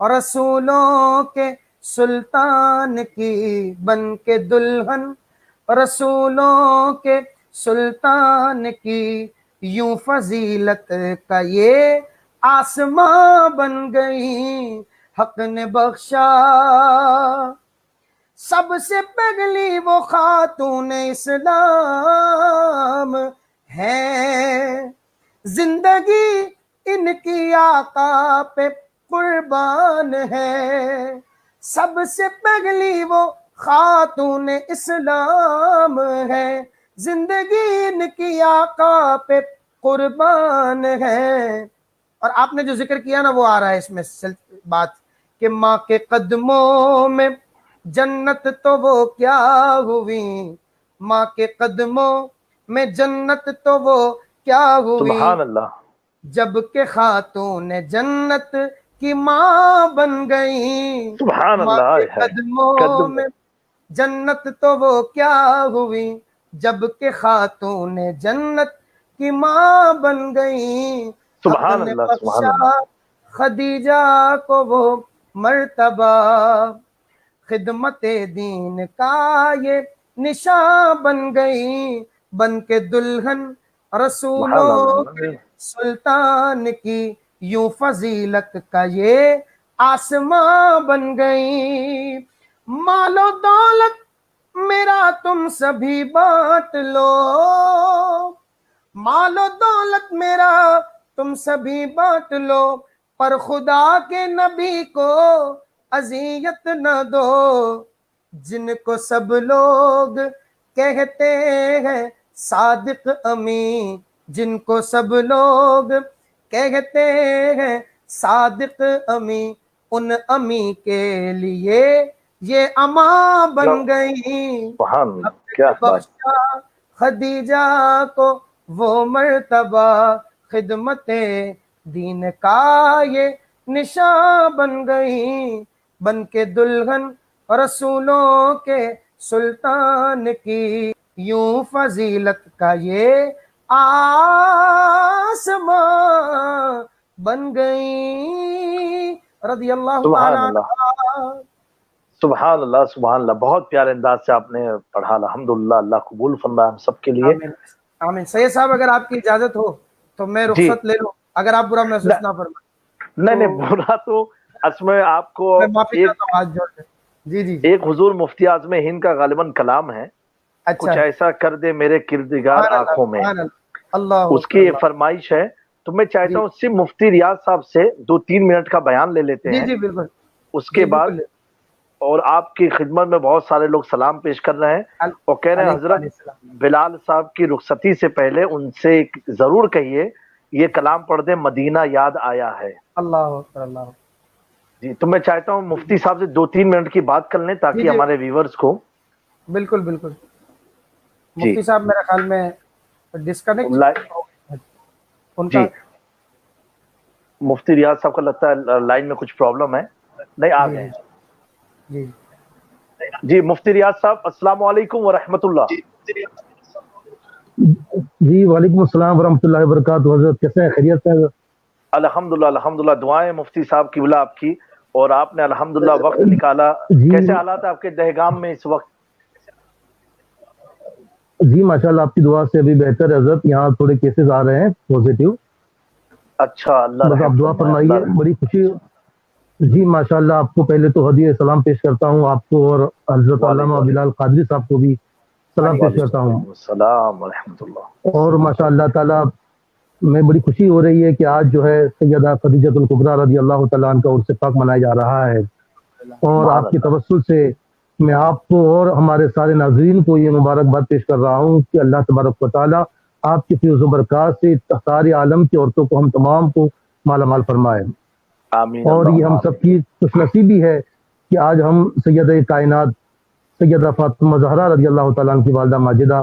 رسولوں کے سلطان کی، بن کے دلہن رسولوں کے سلطان کی، یوں فضیلت کا یہ آسماں بن گئی. حق نے بخشا سب سے پہلی وہ خاتون اسلام ہے، زندگی ان کی آقا پہ قربان ہے. سب سے پہلی وہ خاتون اسلام ہے، زندگی ان کی آقا پہ قربان ہے. اور آپ نے جو ذکر کیا نا وہ آ رہا ہے اس میں بات کہ ماں کے قدموں میں جنت تو وہ کیا ہوئی، ماں کے قدموں میں جنت تو وہ کیا ہوئی، سبحان اللہ، جب کہ خاتون جنت کی ماں بن گئی. سبحان ماں اللہ. کے ہے قدموں میں جنت تو وہ کیا ہوئی، جب کہ خاتون جنت کی ماں بن گئی. حق سبحان نے اللہ، سبحان بخشا اللہ. خدیجہ کو وہ مرتبہ، خدمت دین کا یہ نشاں بن گئی، بن کے دلہن سبحان رسولوں کے اللہ. سلطان کی، یوں فضیلت کا یہ آسماں بن گئی. مال و دولت میرا تم سبھی بانٹ لو، مال و دولت میرا تم سبھی بانٹ لو، پر خدا کے نبی کو اذیت نہ دو. جن کو سب لوگ کہتے ہیں صادق امی، جن کو سب لوگ کہتے ہیں صادق امی، ان امی کے لیے یہ اماں بن گئی. سبحان اللہ، کیا حق نے بات. بخشا خدیجہ کو وہ مرتبہ، خدمت دین کا یہ نشاں بن گئی، بن کے دلہن رسولوں کے سلطان کی، یوں فضیلت کا یہ آسماں بن گئی. رضی اللہ سبحان تعالیٰ اللہ، عنہ. سبحان اللہ، سبحان اللہ. بہت پیارے انداز سے آپ نے پڑھا، الحمدللہ. اللہ قبول فرمائے ہم سب کے لیے. آمین آمین. سید صاحب اگر آپ کی اجازت ہو تو میں جی. رخصت لے لوں، اگر آپ برا محسوس نہ فرمائیں. نہیں نہیں، برا تو اصل میں آپ کو میں معافی ایک چاہتا ہوں ہاتھ جوڑ کے. جی جی جی. ایک حضور مفتی اعظم ہند کا غالباً کلام ہے، اچھا. کچھ ایسا کر دے میرے کردگار سبحان اللہ، آنکھوں میں، سبحان اللہ. اللہ اس کی ایک فرمائش ہے. تو میں چاہتا ہوں صرف مفتی ریاض صاحب سے 2-3 منٹ کا بیان لے لیتے جی ہیں. جی بالکل. اس کے بعد اور آپ کی خدمت میں بہت سارے لوگ سلام پیش کر رہے ہیں اور کہہ رہے ہیں حضرت بلال صاحب کی رخصتی سے پہلے ان سے ضرور کہیے یہ کلام پڑھ دیں، مدینہ یاد آیا ہے. اللہ اکبر، اللہ اکبر. جی. تو میں چاہتا ہوں مفتی صاحب سے 2-3 منٹ کی بات کر لیں تاکہ ہمارے ویورز کو. بالکل بالکل. جی. مفتی صاحب میرے خیال میں ڈسکنیکٹ ان جی. کا. مفتی ریاض صاحب کا لگتا ہے لائن میں کچھ پرابلم ہے. نہیں آ گئے. جی جی مفتی ریاض صاحب السلام علیکم ورحمۃ اللہ. جی وعلیکم السلام ورحمۃ اللہ وبرکاتہ. حضرت کیسے ہیں؟ خیریت سے؟ الحمدللہ الحمدللہ. دعائیں مفتی صاحب کی بلا آپ کی، اور آپ نے الحمدللہ وقت نکالا. جی کیسے حالات آپ کے دہگام میں اس وقت؟ جی ماشاءاللہ آپ کی دعا سے ابھی بہتر ہے حضرت. یہاں تھوڑے کیسز آ رہے ہیں پازیٹیو. اچھا اللہ بس آپ دعا فرمائیے. بڑی خوشی. جی ماشاءاللہ آپ کو پہلے تو ہدیہ سلام پیش کرتا ہوں، آپ کو اور حضرت علامہ بلال قادری صاحب کو بھی سلام پیش کرتا ہوں. السلام ورحمۃ اللہ. اور ماشاء اللہ تعالیٰ میں بڑی خوشی ہو رہی ہے کہ آج جو ہے سیدہ خدیجۃ الکبریٰ رضی اللہ تعالیٰ عنہ کا عرس پاک منایا جا رہا ہے، اور آپ کے توسل سے میں آپ کو اور ہمارے سارے ناظرین کو یہ مبارکباد پیش کر رہا ہوں کہ اللہ تبارک و تعالیٰ آپ کی فیض و برکات سے ساری عالم کی عورتوں کو ہم تمام کو مالا مال فرمائے. آمین. اور یہ ہم سب کی خوش نصیبی ہے کہ آج ہم سیدہ کائنات سیدہ فاطمہ زہرا رضی اللہ تعالیٰ عنہ کی والدہ ماجدہ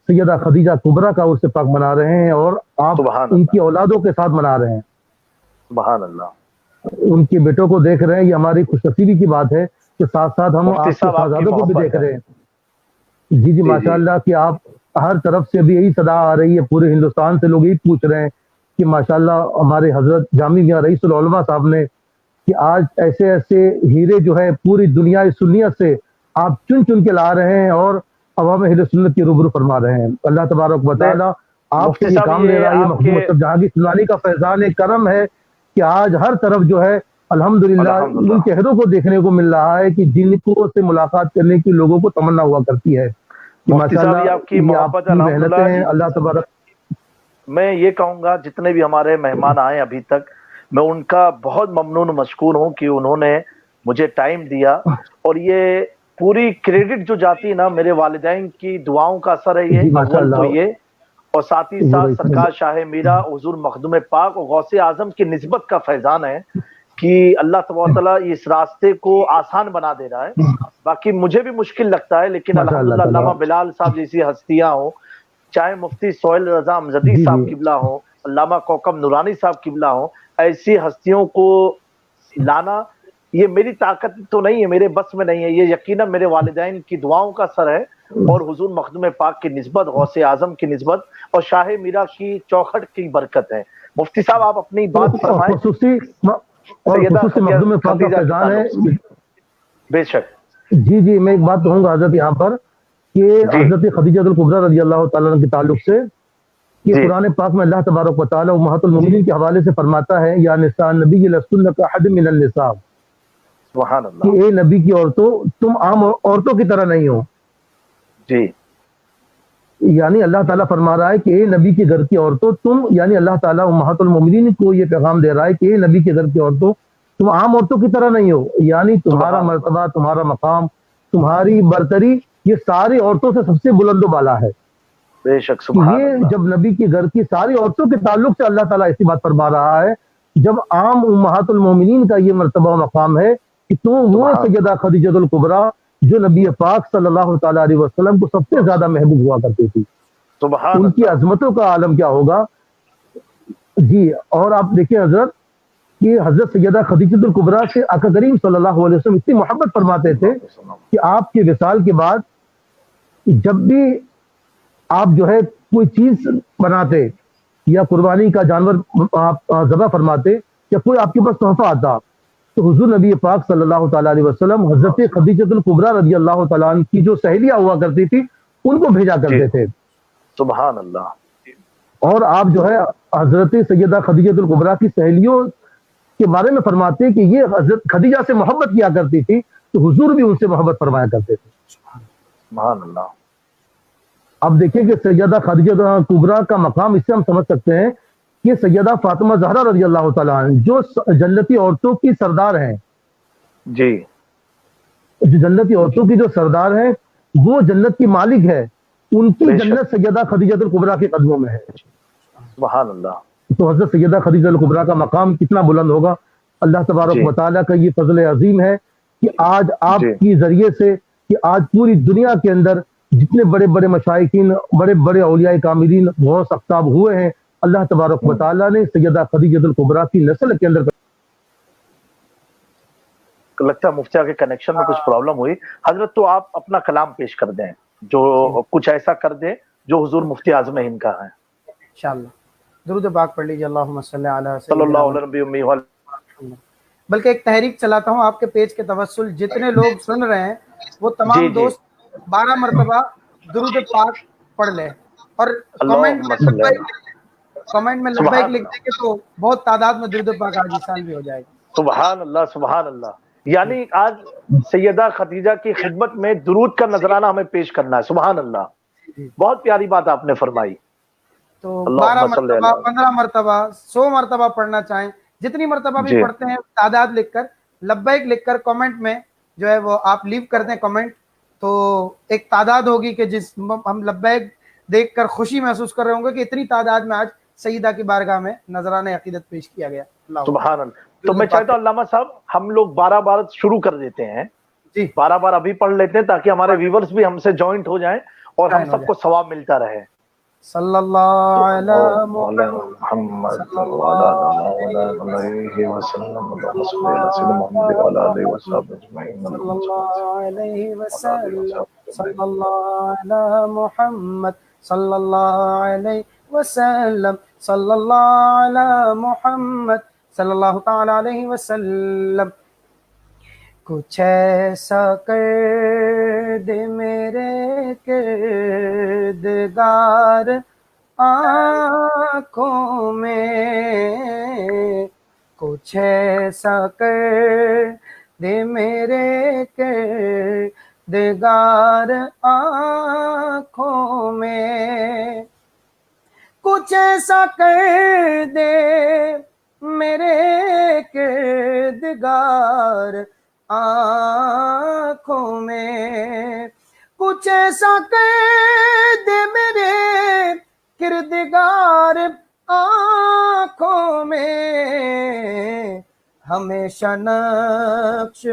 سیدہ خدیجہ کبریٰ کا عرس پاک منا رہے ہیں، اور آپ ان کی اولادوں کے ساتھ منا رہے ہیں. سبحان اللہ. ان کے بیٹوں کو دیکھ رہے ہیں. یہ ہماری خوش نصیبی کی بات ہے کہ ساتھ ساتھ ہم آپ کے شہزادوں کو بھی دیکھ رہے ہیں. جی جی ماشاء اللہ کہ آپ ہر طرف سے بھی یہی صدا آ رہی ہے، پورے ہندوستان سے لوگ یہی پوچھ رہے ہیں کہ ماشاء اللہ ہمارے حضرت جامع میاں رئیس العلماء صاحب نے کہ آج ایسے ایسے ہیرے جو ہے پوری دنیا سنیت سے آپ چن چن کے لا رہے ہیں اور عوام اہل سنت کی روبرو فرما رہے ہیں. اللہ تبارک و تعالیٰ آپ سے یہ کام لے رہا ہے. یہ مخدوم جہانگیر سلانی کا فیضان کرم ہے کہ آج ہر طرف جو ہے الحمدللہ ان چہروں کو دیکھنے کو مل رہا ہے کہ جن کو سے ملاقات کرنے کی لوگوں کو تمنا ہوا کرتی ہے. ماشاءاللہ آپ کی محبت محنتیں ہیں. اللہ تبارک. میں یہ کہوں گا جتنے بھی ہمارے مہمان آئے ابھی تک میں ان کا بہت ممنون مشکور ہوں کہ انہوں نے مجھے ٹائم دیا، اور یہ پوری کریڈٹ جو جاتی ہے نا میرے والدین کی دعاؤں کا اثر ہے یہ اول تو یہ، اور ساتھ ہی ساتھ سرکار شاہ میرا حضور مخدوم پاک اور غوث اعظم کی نسبت کا فیضان ہے کہ اللہ تبارک تعالیٰ اس راستے کو آسان بنا دے رہا ہے. باقی مجھے بھی مشکل لگتا ہے لیکن الحمدللہ علامہ بلال صاحب جیسی ہستیاں ہوں، چاہے مفتی سہیل رضا امجدی صاحب قبلہ ہوں، علامہ کوکب نورانی صاحب قبلہ ہوں، ایسی ہستیوں کو لانا یہ میری طاقت تو نہیں ہے، میرے بس میں نہیں ہے. یہ یقیناً میرے والدین کی دعاؤں کا اثر ہے اور حضور مخدوم پاک کی نسبت، غوث اعظم کی نسبت اور شاہ میرا کی چوکھٹ کی برکت ہے. مفتی صاحب آپ اپنی بات فرمائیں. مخدوم پاک کا فیضان ہے. بے شک. جی جی میں ایک بات کہوں گا حضرت یہاں پر کہ حضرت خدیجہ الکبریٰ رضی اللہ تعالیٰ کے تعلق سے کہ قرآن پاک میں اللہ تبارک و تعالیٰ امہات المومنین کے حوالے سے فرماتا ہے یا نساء النبی لستن کاحد من النساء، سبحان اللہ، کہ اے نبی کی عورتوں تم عام عورتوں کی طرح نہیں ہو. جی یعنی اللہ تعالیٰ فرما رہا ہے کہ اے نبی کے گھر کی عورتوں تم، یعنی اللہ تعالیٰ امہات المومنین کو یہ پیغام دے رہا ہے کہ اے نبی کے گھر کی عورتوں تم عام عورتوں کی طرح نہیں ہو. یعنی تمہارا مرتبہ، تمہارا مقام، تمہاری برتری یہ ساری عورتوں سے سب سے بلند و بالا ہے. بے شک. سبحان یہ اللہ. جب نبی کے گھر کی ساری عورتوں کے تعلق سے اللہ تعالیٰ ایسی بات فرما رہا ہے، جب عام امہات المومنین کا یہ مرتبہ و مقام ہے کہ تم وہ سیدہ خدیجہ الکبریٰ جو نبی پاک صلی اللہ تعالیٰ علیہ وسلم کو سب سے زیادہ محبوب ہوا کرتی تھی. سبحان ان کی عظمتوں کا عالم کیا ہوگا. جی اور آپ دیکھیں حضرت کہ حضرت سیدہ خدیجہ الکبریٰ سے آقا کریم صلی اللہ علیہ وسلم اتنی محبت فرماتے تھے کہ آپ کے وصال کے بعد جب بھی آپ جو ہے کوئی چیز بناتے یا قربانی کا جانور آپ ذبح فرماتے یا کوئی آپ کے پاس تحفہ آتا تو حضور نبی پاک صلی اللہ تعالیٰ علیہ وسلم حضرت خدیجہ الکبریٰ رضی اللہ تعالیٰ عنہ کی جو سہیلیاں ہوا کرتی تھی ان کو بھیجا کرتے تھے. سبحان اللہ. اور آپ جو ہے حضرت سیدہ خدیجہ الکبریٰ کی سہیلیوں کے بارے میں فرماتے کہ یہ حضرت خدیجہ سے محبت کیا کرتی تھی تو حضور بھی ان سے محبت فرمایا کرتے تھے. سبحان اللہ. اب دیکھیں کہ سیدہ خدیجہ کبریٰ کا مقام اس سے ہم سمجھ سکتے ہیں کہ سیدہ فاطمہ زہرا رضی اللہ تعالیٰ عنہ جو جنتی عورتوں کی سردار ہیں، جی جو جنتی عورتوں کی جو سردار ہیں وہ جنت کی مالک ہے، ان کی جنت سیدہ خدیجہ الکبریٰ کے قدموں میں ہے. سبحان اللہ. تو حضرت سیدہ خدیجہ الکبریٰ کا مقام کتنا بلند ہوگا. اللہ تبارک و تعالیٰ کا یہ فضل عظیم ہے کہ آج آپ کی ذریعے سے کہ آج پوری دنیا کے اندر جتنے بڑے بڑے مشائخین، بڑے بڑے اولیاء کاملین غوث اقطاب ہوئے ہیں، اللہ تبارک و تعالیٰ نے سیدہ خدیجہ الکبریٰ کی نسل کے اندر. لگتا ہے مفتیہ کے کنیکشن میں کچھ پرابلم ہوئی. حضرت تو آپ اپنا کلام پیش کر دیں، جو کچھ ایسا کر دیں جو حضور مفتی اعظم ہند کا ہے. انشاءاللہ درود پاک پڑھ لیجیے. اللہم صلی علی صلی اللہ علیہ نبی امی. بلکہ ایک تحریک چلاتا ہوں آپ کے پیج کے توسل، جتنے لوگ سن رہے ہیں وہ تمام دوست 12 مرتبہ درود پاک پڑھ لیں اور کمنٹ میں لبیک لکھ دیں گے تو بہت تعداد میں درود پاک آج اس سال بھی ہو جائے گا. سبحان اللہ. سبحان اللہ. یعنی آج سیدہ خدیجہ کی خدمت میں درود کا نذرانہ ہمیں پیش کرنا ہے. سبحان اللہ. بہت پیاری بات آپ نے فرمائی. تو 12 مرتبہ، 15 مرتبہ، 100 مرتبہ پڑھنا چاہیں، جتنی مرتبہ بھی پڑھتے ہیں تعداد لکھ کر، لبیک لکھ کر کمنٹ میں جو ہے وہ آپ لیو کر دیں کمنٹ، تو ایک تعداد ہوگی کہ جس ہم لبیک دیکھ کر خوشی محسوس کر رہے ہوں گے کہ اتنی تعداد میں آج سیدہ کی بارگاہ میں نذرانہ عقیدت پیش کیا گیا. اللہ سبحان اللہ. تو میں چاہتا ہوں علامہ صاحب ہم لوگ 12 بار شروع کر دیتے ہیں, جی 12 بار ابھی پڑھ لیتے ہیں تاکہ ہمارے ویورز بھی ہم سے جوائنٹ ہو جائیں اور ہم سب کو ثواب ملتا رہے. صلی اللہ علیہ محمد صلی اللہ علیہ وسلم اللہم صل علی سیدنا محمد وعلی آلہ وصحبہ اجمعین. صلی اللہ علیہ وسلم صلی اللہ علی محمد صلی اللہ علیہ وسلم صلی اللہ علی محمد صلی اللہ تعالی علیہ وسلم. کچھ ایسا کر دے میرے کردگار آنکھوں میں, کچھ ایسا کر دے میرے کردگار آنکھوں میں, کچھ ایسا کر دے میرے کردگار آنکھوں میں, کچھ ایسا کر دے میرے کردگار آنکھوں میں, ہمیشہ نقش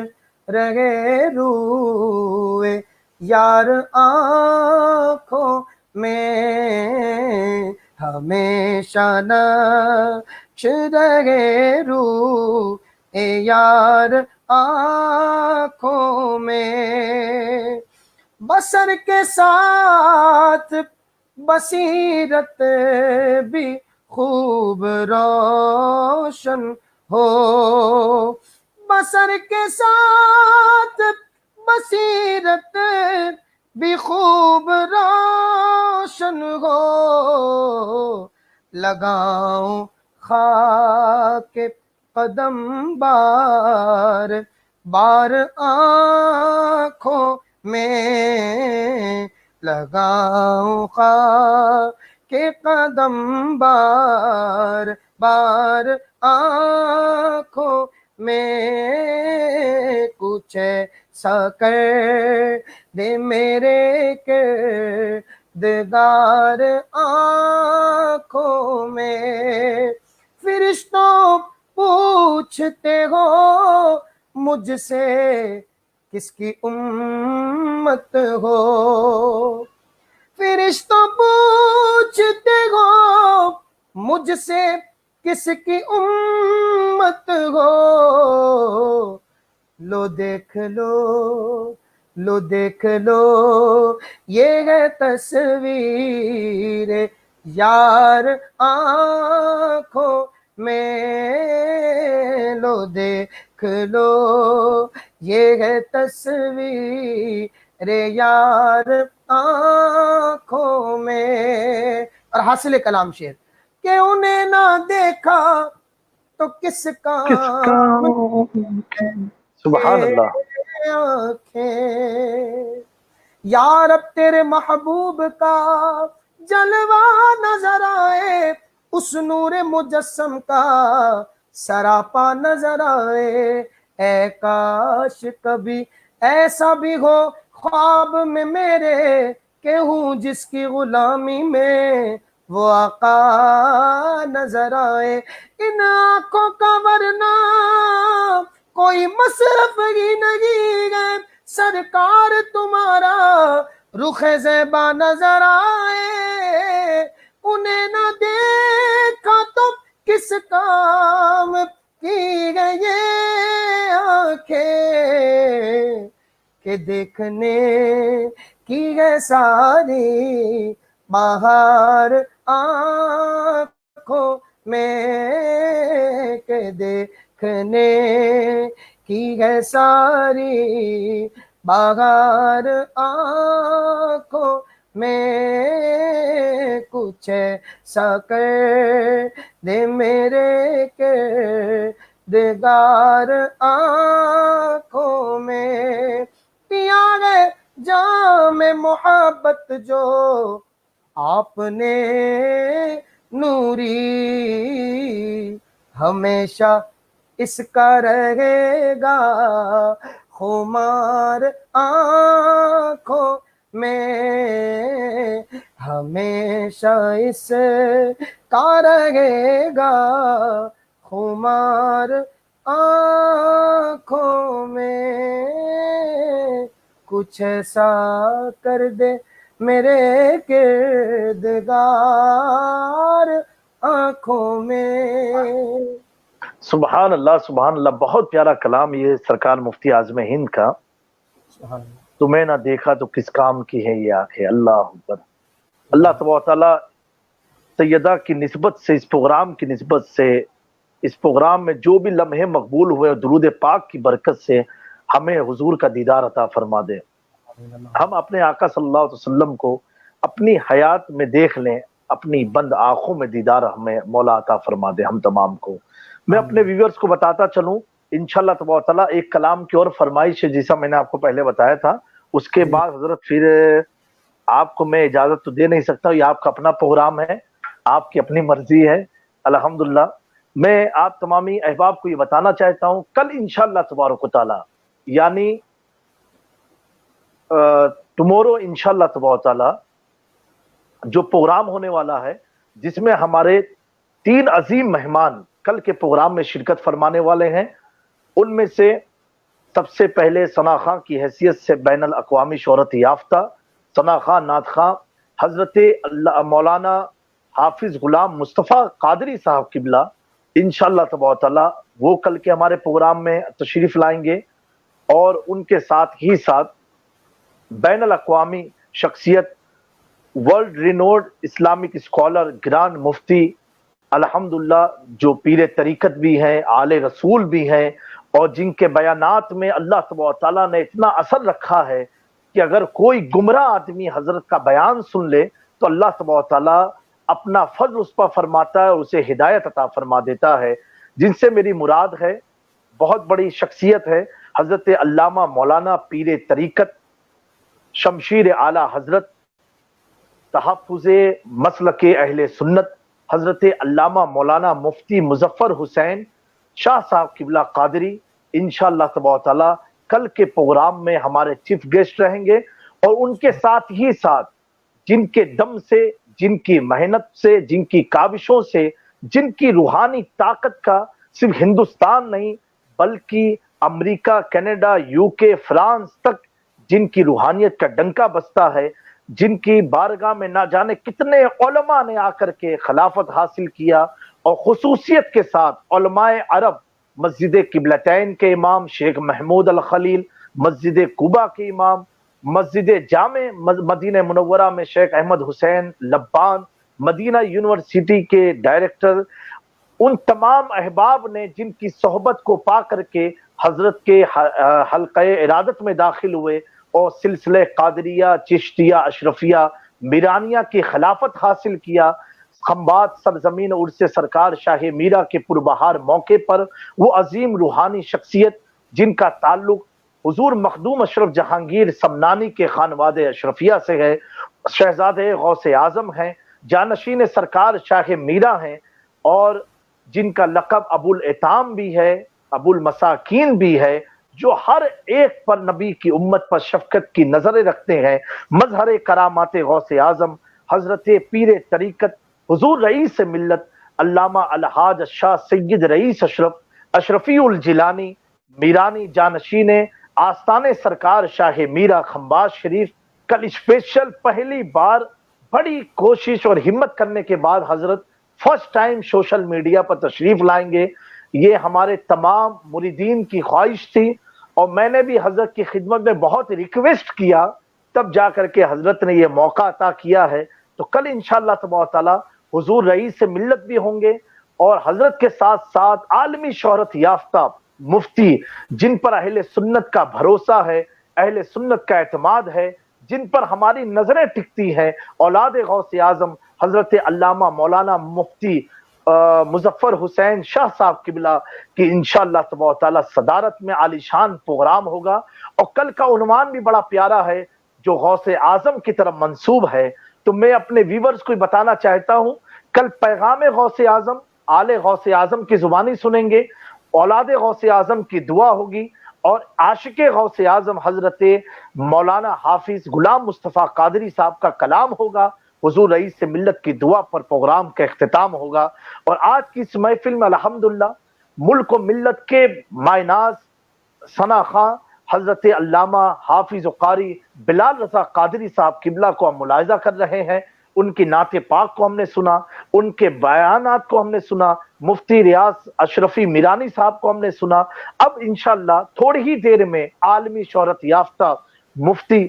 رہے روئے یار آنکھوں میں, ہمیشہ نقش رہے روئے یار آنکھوں میں, بصر کے ساتھ بصیرت بھی خوب روشن ہو, بصر کے ساتھ بصیرت بھی خوب روشن ہو, لگاؤں خاک قدم بار بار آنکھوں میں, لگاؤں خاک قدم بار بار آنکھوں میں, کچھ ایسا کر دے میرے کردگار آنکھوں میں. فرشتوں پوچھتے ہو مجھ سے کس کی امت ہو, فرشتوں پوچھتے ہو مجھ سے کس کی امت ہو, لو دیکھ لو لو دیکھ لو یہ ہے تصویر یار آنکھوں میں, لو دیکھ لو یہ ہے تصویر یار آنکھوں میں. اور حاصل کلام شعر کہ انہیں نہ دیکھا تو کس کام سبحان اللہ. آنکھیں, یا رب تیرے محبوب کا جلوہ نظر آئے, اس نور مجسم کا سراپا نظر آئے, اے کاش کبھی ایسا بھی ہو خواب میں میرے کہ ہوں جس کی غلامی میں وہ آقا نظر آئے. ان آنکھوں کا ورنہ کوئی مصرف ہی نہیں ہے, سرکار تمہارا رخ زیبا نظر آئے, انہیں نہ دیکھا تو کس کام کی ہے یہ آنکھیں کہ دیکھنے کی ہے ساری بہار آنکھوں میں, کہ دیکھنے کی ہے ساری بہار آنکھوں میں, کچھ ایسا کر دے میرے کردگار آنکھوں میں. پیا ہے جام محبت جو آپ نے نوری, ہمیشہ اس کا رہے گا خمار آنکھوں میں ہمیشہ اس کا رہے گا خمار آنکھوں میں، کچھ ایسا کر دے میرے کردگار آنکھوں میں۔ سبحان اللہ، بہت پیارا کلام یہ سرکار مفتی اعظم ہند کا۔ تمہیں نہ دیکھا تو کس کام کی ہے یہ آنکھیں، اللہ اکبر۔ اللہ تبارک و تعالیٰ سیدہ کی نسبت سے، اس پروگرام کی نسبت سے، اس پروگرام میں جو بھی لمحے مقبول ہوئے درود پاک کی برکت سے ہمیں حضور کا دیدار عطا فرما دے، ہم اپنے آقا صلی اللہ علیہ وسلم کو اپنی حیات میں دیکھ لیں، اپنی بند آنکھوں میں دیدار ہمیں مولا عطا فرما دے ہم تمام کو۔ میں اپنے ویورز کو بتاتا چلوں، انشاءاللہ تبارک تعالیٰ ایک کلام کی اور فرمائش ہے جیسا میں نے آپ کو پہلے بتایا تھا، اس کے بعد حضرت پھر آپ کو میں اجازت تو دے نہیں سکتا، یہ آپ کا اپنا پروگرام ہے، آپ کی اپنی مرضی ہے الحمدللہ۔ میں آپ تمامی احباب کو یہ بتانا چاہتا ہوں، کل انشاءاللہ تبارک و تعالیٰ یعنی ٹمورو انشاءاللہ تبارک و تعالیٰ جو پروگرام ہونے والا ہے، جس میں ہمارے 3 عظیم مہمان کل کے پروگرام میں شرکت فرمانے والے ہیں، ان میں سے سب سے پہلے ثنا خاں کی حیثیت سے بین الاقوامی شہرت یافتہ ثنا خاں نعت خاں حضرت مولانا حافظ غلام مصطفیٰ قادری صاحب قبلہ انشاءاللہ تبارک تعالیٰ وہ کل کے ہمارے پروگرام میں تشریف لائیں گے، اور ان کے ساتھ ہی ساتھ بین الاقوامی شخصیت، ورلڈ رینوڈ اسلامک اسکالر، گرانڈ مفتی الحمدللہ، جو پیر طریقت بھی ہیں، آل رسول بھی ہیں، اور جن کے بیانات میں اللہ تبارک تعالیٰ نے اتنا اثر رکھا ہے کہ اگر کوئی گمراہ آدمی حضرت کا بیان سن لے تو اللہ تبارک تعالیٰ اپنا فضل اس پر فرماتا ہے اور اسے ہدایت عطا فرما دیتا ہے۔ جن سے میری مراد ہے، بہت بڑی شخصیت ہے حضرت علامہ مولانا پیر طریقت شمشیر اعلیٰ حضرت تحفظ مسلک اہل سنت حضرت علامہ مولانا مفتی مظفر حسین شاہ صاحب قبلہ قادری انشاءاللہ تبارک تعالیٰ کل کے پروگرام میں ہمارے چیف گیسٹ رہیں گے، اور ان کے ساتھ ہی ساتھ جن کے دم سے، جن کی محنت سے، جن کی کاوشوں سے، جن کی روحانی طاقت کا صرف ہندوستان نہیں بلکہ امریکہ، کینیڈا، UK، فرانس تک جن کی روحانیت کا ڈنکا بستا ہے، جن کی بارگاہ میں نہ جانے کتنے علماء نے آ کر کے خلافت حاصل کیا، اور خصوصیت کے ساتھ علماء عرب، مسجد قبلتین کے امام شیخ محمود الخلیل، مسجد قباء کے امام، مسجد جامع مدینہ منورہ میں شیخ احمد حسین لبان، مدینہ یونیورسٹی کے ڈائریکٹر، ان تمام احباب نے جن کی صحبت کو پا کر کے حضرت کے حلقہ ارادت میں داخل ہوئے اور سلسلہ قادریہ، چشتیہ، اشرفیہ، میرانیہ کی خلافت حاصل کیا، خمبات سرزمین عرس سرکار شاہ میرا کے پربہار موقع پر وہ عظیم روحانی شخصیت جن کا تعلق حضور مخدوم اشرف جہانگیر سمنانی کے خانوادہ اشرفیہ سے ہے، شہزادہ غوث اعظم ہیں، جانشین سرکار شاہ میرا ہیں، اور جن کا لقب ابو الاتام بھی ہے، ابو المساکین بھی ہے، جو ہر ایک پر نبی کی امت پر شفقت کی نظریں رکھتے ہیں، مظہر کرامات غوث اعظم حضرت پیر طریقت حضور رئیس ملت علامہ الحاج شاہ سید رئیس اشرف اشرفی الجیلانی میرانی جانشین آستان سرکار شاہ میرا خمبات شریف کل اسپیشل پہلی بار بڑی کوشش اور ہمت کرنے کے بعد حضرت فرسٹ ٹائم سوشل میڈیا پر تشریف لائیں گے۔ یہ ہمارے تمام مریدین کی خواہش تھی، اور میں نے بھی حضرت کی خدمت میں بہت ریکویسٹ کیا، تب جا کر کے حضرت نے یہ موقع عطا کیا ہے۔ تو کل انشاءاللہ تبارک تعالیٰ حضور رئیس ملت بھی ہوں گے، اور حضرت کے ساتھ ساتھ عالمی شہرت یافتہ مفتی جن پر اہل سنت کا بھروسہ ہے، اہل سنت کا اعتماد ہے، جن پر ہماری نظریں ٹکتی ہیں، اولاد غوث اعظم حضرت علامہ مولانا مفتی مظفر حسین شاہ صاحب قبلہ کی انشاءاللہ تبارک تعالیٰ صدارت میں عالیشان پروگرام ہوگا۔ اور کل کا عنوان بھی بڑا پیارا ہے جو غوث اعظم کی طرف منسوب ہے، تو میں اپنے ویورز کو بتانا چاہتا ہوں، کل پیغام غوث اعظم آل غوث اعظم کی زبانی سنیں گے، اولاد غوث اعظم کی دعا ہوگی، اور عاشق غوث اعظم حضرت مولانا حافظ غلام مصطفیٰ قادری صاحب کا کلام ہوگا، حضور رئیس ملت کی دعا پر پروگرام کا اختتام ہوگا۔ اور آج کی اس محفل میں الحمدللہ ملک و ملت کے مائناز ثنا خاں حضرت علامہ حافظ و قاری بلال رضا قادری صاحب قبلہ کو ہم ملاحظہ کر رہے ہیں، ان کی نعت پاک کو ہم نے سنا، ان کے بیانات کو ہم نے سنا، مفتی ریاض اشرفی میرانی صاحب کو ہم نے سنا۔ اب انشاءاللہ تھوڑی ہی دیر میں عالمی شہرت یافتہ مفتی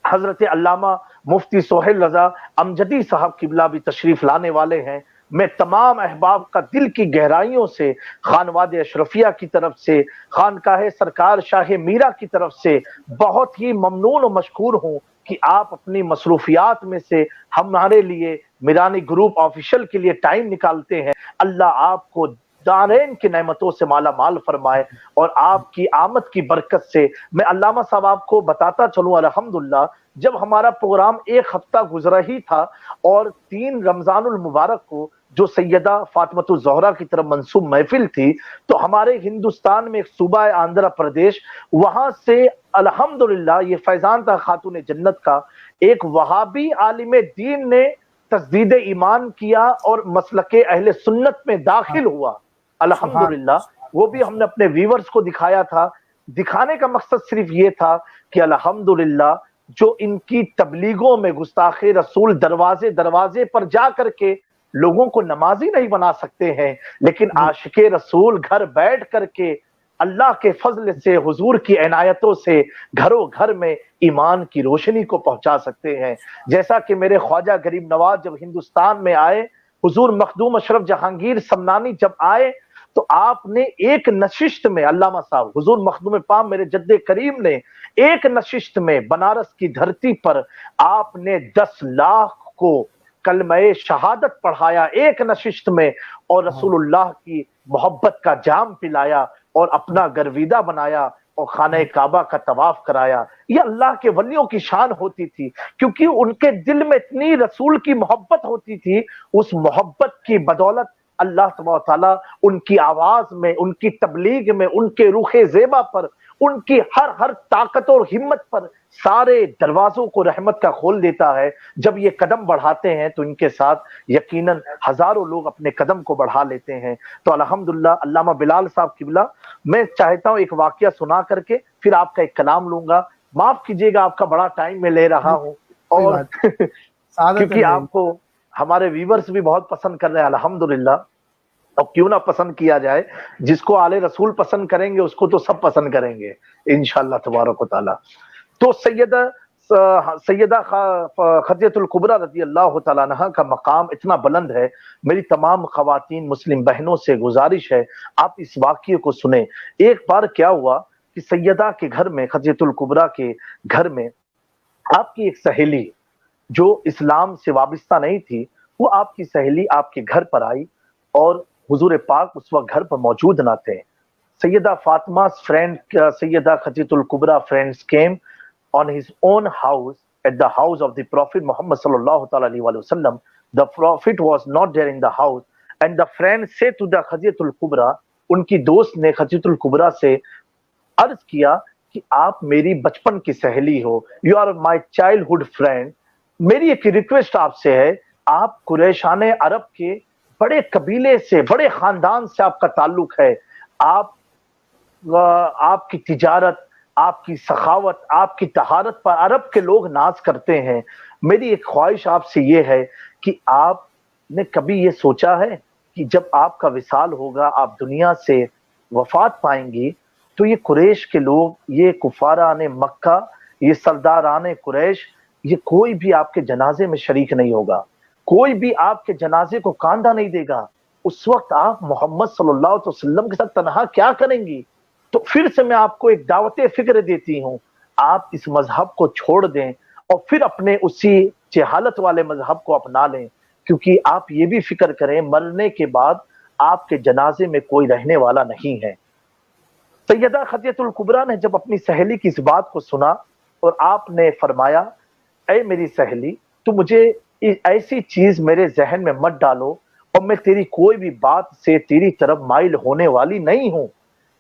حضرت علامہ مفتی سہیل رضا امجدی صاحب قبلہ بھی تشریف لانے والے ہیں۔ میں تمام احباب کا دل کی گہرائیوں سے خانواد اشرفیہ کی طرف سے، خانقاہ سرکار شاہ میرا کی طرف سے بہت ہی ممنون و مشکور ہوں کہ آپ اپنی مصروفیات میں سے ہمارے لیے میرانی گروپ آفیشل کے لیے ٹائم نکالتے ہیں۔ اللہ آپ کو دارین کی نعمتوں سے مالا مال فرمائے، اور آپ کی آمد کی برکت سے میں علامہ صاحب آپ کو بتاتا چلوں الحمدللہ جب ہمارا پروگرام ایک ہفتہ گزرا ہی تھا اور 3 رمضان المبارک کو جو سیدہ فاطمۃ الزہرا کی طرف منسوب محفل تھی، تو ہمارے ہندوستان میں ایک صوبہ ہے آندھرا پردیش، وہاں سے الحمدللہ یہ فیضان تھا خاتون جنت کا ایک وہابی عالم دین نے تجدید ایمان کیا اور مسلک اہل سنت میں داخل ہوا الحمدللہ۔ وہ بھی ہم نے اپنے ویورز کو دکھایا تھا۔ دکھانے کا مقصد صرف یہ تھا کہ الحمدللہ جو ان کی تبلیغوں میں گستاخ رسول دروازے دروازے پر جا کر کے لوگوں کو نمازی نہیں بنا سکتے ہیں، لیکن عاشق رسول گھر بیٹھ کر کے اللہ کے فضل سے حضور کی عنایتوں سے گھروں گھر میں ایمان کی روشنی کو پہنچا سکتے ہیں۔ جیسا کہ میرے خواجہ غریب نواز جب ہندوستان میں آئے، حضور مخدوم اشرف جہانگیر سمنانی جب آئے، تو آپ نے ایک نشست میں علامہ صاحب حضور مخدوم پام میرے جد کریم نے ایک نشست میں بنارس کی دھرتی پر آپ نے 10 لاکھ کو کلمہ شہادت پڑھایا ایک نشست میں، اور رسول اللہ کی محبت کا جام پلایا اور اپنا گرویدہ بنایا اور خانہ کعبہ کا طواف کرایا۔ یہ اللہ کے ولیوں کی شان ہوتی تھی، کیونکہ ان کے دل میں اتنی رسول کی محبت ہوتی تھی، اس محبت کی بدولت اللہ تبارک و تعالیٰ ان کی آواز میں، ان کی تبلیغ میں، ان کے روح زیبا پر، ان کی ہر طاقت اور ہمت پر سارے دروازوں کو رحمت کا کھول دیتا ہے۔ جب یہ قدم بڑھاتے ہیں تو ان کے ساتھ یقیناً ہزاروں لوگ اپنے قدم کو بڑھا لیتے ہیں۔ تو الحمدللہ علامہ بلال صاحب قبلہ، میں چاہتا ہوں ایک واقعہ سنا کر کے پھر آپ کا ایک کلام لوں گا۔ معاف کیجیے گا آپ کا بڑا ٹائم میں لے رہا ہوں، اور کیونکہ آپ کو ہمارے ویورز بھی بہت پسند کر رہے ہیں الحمدللہ، اور کیوں نہ پسند کیا جائے، جس کو آل رسول پسند کریں گے اس کو تو سب پسند کریں گے انشاءاللہ تبارک و تعالی۔ تو سیدہ خدیجہ الکبریٰ رضی اللہ تعالیٰ عنہا کا مقام اتنا بلند ہے۔ میری تمام خواتین مسلم بہنوں سے گزارش ہے آپ اس واقعے کو سنیں۔ ایک بار کیا ہوا کہ سیدہ کے گھر میں، خدیجہ الکبریٰ کے گھر میں آپ کی ایک سہیلی جو اسلام سے وابستہ نہیں تھی، وہ آپ کی سہیلی آپ کے گھر پر آئی، اور حضور پاک اس وقت گھر پر موجود نہ تھے۔ سیدہ فاطمہ's friend, Syeda Khadija الکبریٰ friends came on his own house at the house of the Prophet Muhammad sallallahu ta'ala alayhi wa sallam. The Prophet was not there in the house, and the friend said to the Khadijah al-Kubra, ان کی دوست نے خدیجہ الکبریٰ سے عرض کیا کہ آپ میری بچپن کی سہیلی ہو، you are my childhood friend، میری ایک ریکویسٹ آپ سے ہے، آپ قریشان عرب کے بڑے قبیلے سے، بڑے خاندان سے آپ کا تعلق ہے، آپ کی تجارت، آپ کی سخاوت، آپ کی طہارت پر عرب کے لوگ ناز کرتے ہیں۔ میری ایک خواہش آپ سے یہ ہے کہ آپ نے کبھی یہ سوچا ہے کہ جب آپ کا وصال ہوگا، آپ دنیا سے وفات پائیں گی، تو یہ قریش کے لوگ، یہ کفاران مکہ، یہ سرداران قریش، یہ کوئی بھی آپ کے جنازے میں شریک نہیں ہوگا، کوئی بھی آپ کے جنازے کو کاندھا نہیں دے گا۔ اس وقت آپ محمد صلی اللہ علیہ وسلم کے ساتھ تنہا کیا کریں گی؟ تو پھر سے میں آپ کو ایک دعوت فکر دیتی ہوں، آپ اس مذہب کو چھوڑ دیں اور پھر اپنے اسی جہالت والے مذہب کو اپنا لیں، کیونکہ آپ یہ بھی فکر کریں مرنے کے بعد آپ کے جنازے میں کوئی رہنے والا نہیں ہے۔ سیدہ خدیجہ الکبریٰ نے جب اپنی سہیلی کی اس بات کو سنا، اور آپ نے فرمایا، اے میری سہیلی، تو مجھے ایسی چیز میرے ذہن میں مت ڈالو، اور میں تیری کوئی بھی بات سے تیری طرف مائل ہونے والی نہیں ہوں،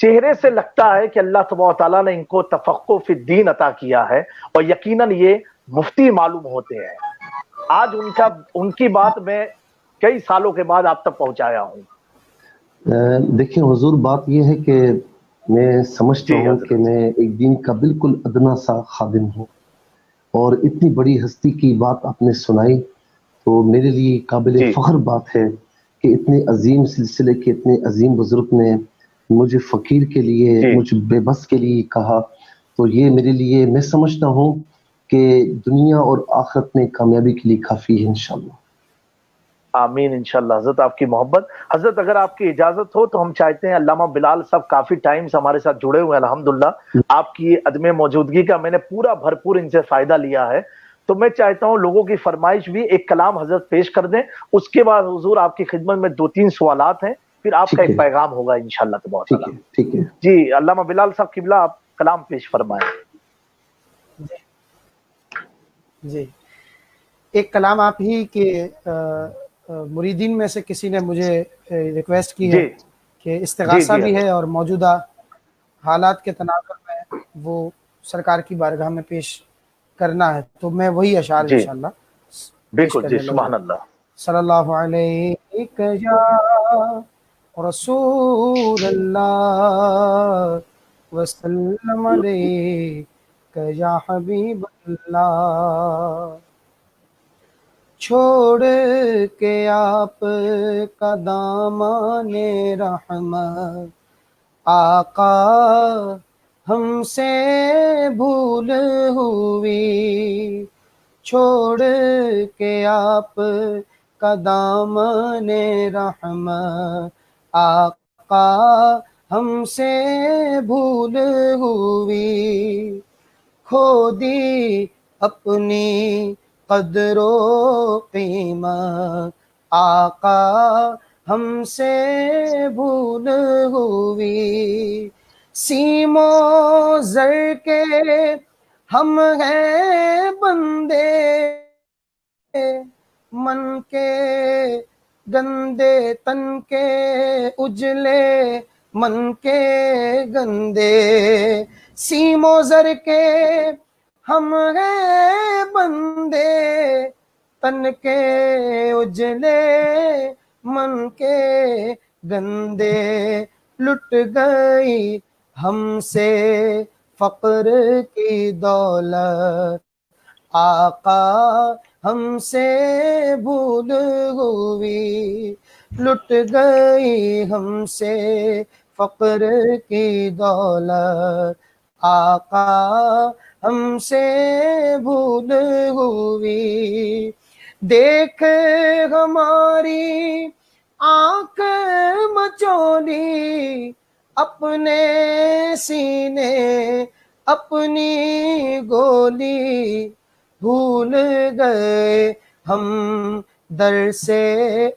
چہرے سے لگتا ہے کہ اللہ تبارک تعالیٰ نے ان کو تفقہ فی الدین عطا کیا ہے اور یقیناً یہ مفتی معلوم ہوتے ہیں. آج ان کی بات میں کئی سالوں کے بعد آپ تک پہنچایا ہوں. دیکھیں حضور، بات یہ ہے کہ میں سمجھتا ہوں حضرت. کہ میں ایک دین کا بالکل ادنا سا خادم ہوں، اور اتنی بڑی ہستی کی بات آپ نے سنائی تو میرے لیے قابل فخر بات ہے کہ اتنے عظیم سلسلے کے اتنے عظیم بزرگ نے مجھے فقیر کے لیے، مجھے بے بس کے لیے کہا، تو یہ میرے لیے، میں سمجھتا ہوں کہ دنیا اور آخرت میں کامیابی کے لیے کافی ہے انشاءاللہ. آمین انشاءاللہ. حضرت آپ کی محبت. حضرت اگر آپ کی اجازت ہو تو ہم چاہتے ہیں، علامہ بلال صاحب کافی ٹائم سے ہمارے ساتھ جڑے ہوئے ہیں الحمدللہ، آپ کی عدم موجودگی کا میں نے پورا بھرپور ان سے فائدہ لیا ہے، تو میں چاہتا ہوں لوگوں کی فرمائش بھی ایک کلام حضرت پیش کر دیں، اس کے بعد حضور آپ کی خدمت میں 2-3 سوالات ہیں، پھر آپ کا ایک پیغام ہوگا انشاءاللہ تبارک تعالیٰ. ٹھیک ہے. جی علامہ بلال صاحب قبلہ، آپ کلام پیش فرمائیں. جی، ایک کلام آپ ہی کے مریدین میں سے کسی نے مجھے ریکویسٹ کی ہے کہ استغاثہ بھی ہے اور موجودہ حالات کے تناظر میں وہ سرکار کی بارگاہ میں پیش کرنا ہے، تو میں وہی اشعار انشاءاللہ پیش بالکل. جی کرنے لگا. سبحان اللہ. صلی اللہ علیہ یا رسول اللہ وسلم علیہ یا حبیب اللہ. چھوڑ کے آپ کا دامان رحمت آقا ہم سے بھول ہوئی، چھوڑ کے آپ کا دامن رحمت آقا ہم سے بھول ہوئی، کھو دی اپنی قدر و قیمت آقا ہم سے بھول ہوئی، سیم و زر کے ہم ہیں بندے، من کے گندے تن کے اجلے من کے گندے، سیم و زر کے ہم ہیں بندے، تن کے اجلے من کے گندے، لٹ گئی ہم سے فقر کی دولت آقا ہم سے بھول ہوئی، لٹ گئی ہم سے فقر کی دولت آقا ہم سے بھول ہوئی، دیکھ ہماری آنکھ مچولی اپنے سینے اپنی گولی، بھول گئے ہم در سے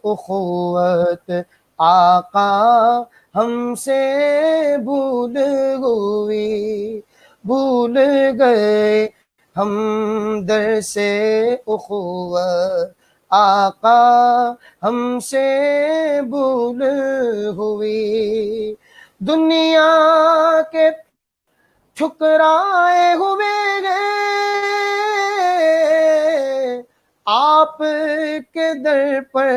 اخوت آقا ہم سے بھول ہوئی، بھول گئے ہم در سے اخوت آقا ہم سے بھول ہوئی، دنیا کے ٹھکرائے ہوئے ہیں آپ کے در پر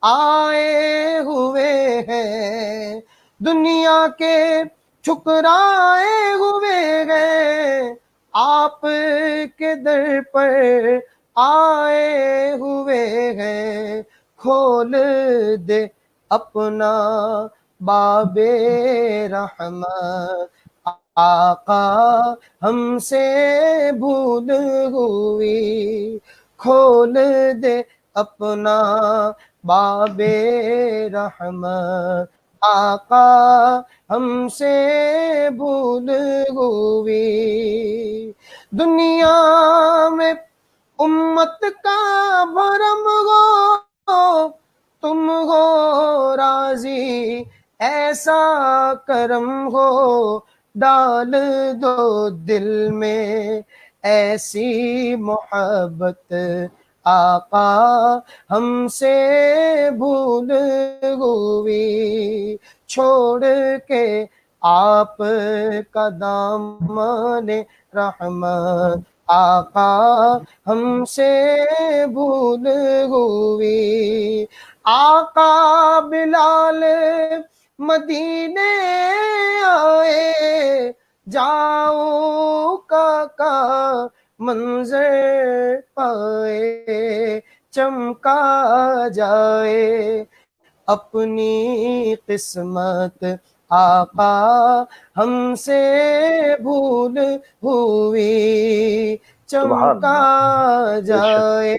آئے ہوئے ہیں، دنیا کے ٹھکرائے ہوئے ہیں آپ کے در پر آئے ہوئے ہیں، کھول دے اپنا باب رحمت آقا ہم سے بھول ہوئی، کھول دے اپنا باب رحمت آقا ہم سے بھول ہوئی، دنیا میں امت کا بھرم ہو تم ہو راضی، ایسا کرم ہو ڈال دو دل میں ایسی محبت آقا ہم سے بھول ہوئی، چھوڑ کے آپ کا دامن رحمت آقا ہم سے بھول ہوئی. آقا بلال مدینے آئے جاؤ کا منظر پائے چمکا جائے اپنی قسمت آقا ہم سے بھول ہوئی چمکا جائے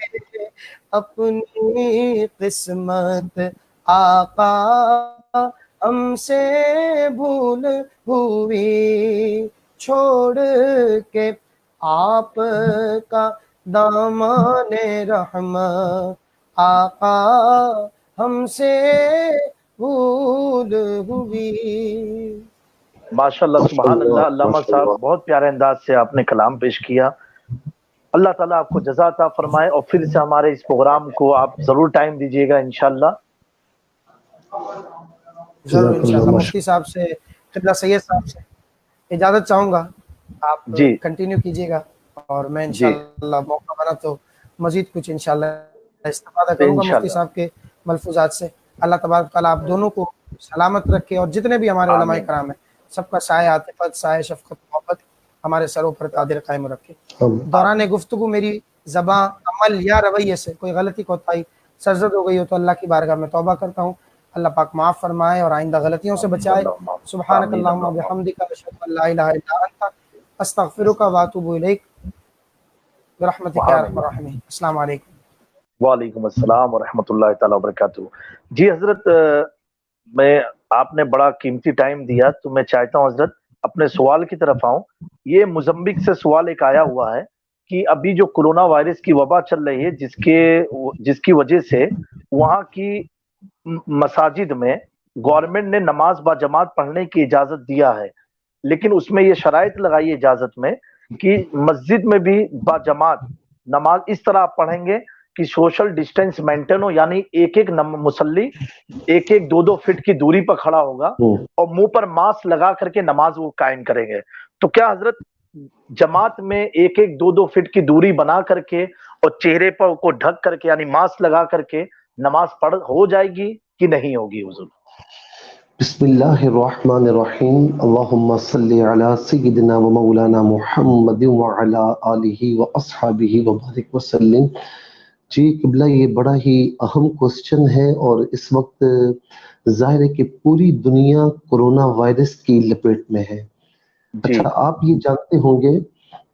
اپنی قسمت آقا ہم سے بھول ہوئی چھوڑ کے آپ کا دامان رحمت آقا ہم سے بھول ہوئی. ماشاءاللہ سبحان اللہ. علامہ صاحب بہت پیارے انداز سے آپ نے کلام پیش کیا. اللہ تعالیٰ آپ کو جزا عطا فرمائے اور پھر سے ہمارے اس پروگرام کو آپ ضرور ٹائم دیجیے گا انشاءاللہ. ضرور انشاءاللہ. مفتی صاحب سے قبلہ سید صاحب سے اجازت چاہوں گا, آپ جی کنٹینیو کیجیے گا اور میں جی انشاءاللہ موقع بنا تو مزید کچھ انشاءاللہ استفادہ کروں گا مفتی انشاءاللہ. صاحب کے ملفوظات سے. اللہ تبارک تعالیٰ آپ دونوں کو سلامت رکھے اور جتنے بھی ہمارے علماء آمین کرام ہیں سب کا سایہ عاطفت سایہ شفقت محبت ہمارے سروں پر قادر قائم رکھے. دوران گفتگو میری زبان عمل یا رویے سے کوئی غلطی کوتاہی سرزد ہو گئی ہو تو اللہ کی بارگاہ میں توبہ کرتا ہوں, اللہ پاک معاف فرمائے اور آئندہ غلطیوں سے بچائے. سبحانک آمین اللہم و بحمدک اشہد ان لا الہ الا انت استغفرک و اتوب الیک برحمتک یا ارحم الراحمین. السلام علیکم. وعلیکم السلام ورحمۃ اللہ تعالیٰ وبرکاتہ. جی حضرت, میں آپ نے بڑا قیمتی ٹائم دیا تو میں چاہتا ہوں حضرت اپنے سوال کی طرف آؤں. یہ موزمبیق سے سوال ایک آیا ہوا ہے کہ ابھی جو کرونا وائرس کی وبا چل رہی ہے جس کی وجہ سے وہاں کی مساجد میں گورنمنٹ نے نماز با جماعت پڑھنے کی اجازت دیا ہے, لیکن اس میں یہ شرائط لگائی ہے اجازت میں کہ مسجد میں بھی با جماعت نماز اس طرح آپ پڑھیں گے کہ سوشل ڈسٹینس مینٹین ہو, یعنی ایک مصلی ایک دو فٹ کی دوری پر کھڑا ہوگا اور منہ پر ماسک لگا کر کے نماز وہ قائم کریں گے. تو کیا حضرت جماعت میں ایک دو فٹ کی دوری بنا کر کے اور چہرے پر کو ڈھک کر کے یعنی ماسک لگا کر کے نماز پڑھ ہو جائے گی کہ نہیں ہوگی حضور؟ بسم اللہ الرحمن الرحیم. اللہم صلی علی سیدنا و مولانا محمد وعلی آلہ و اصحابہ وبارک وسلم. جی قبلہ, یہ بڑا ہی اہم کوسچن ہے اور اس وقت ظاہر ہے کہ پوری دنیا کورونا وائرس کی لپیٹ میں ہے. اچھا, آپ یہ جانتے ہوں گے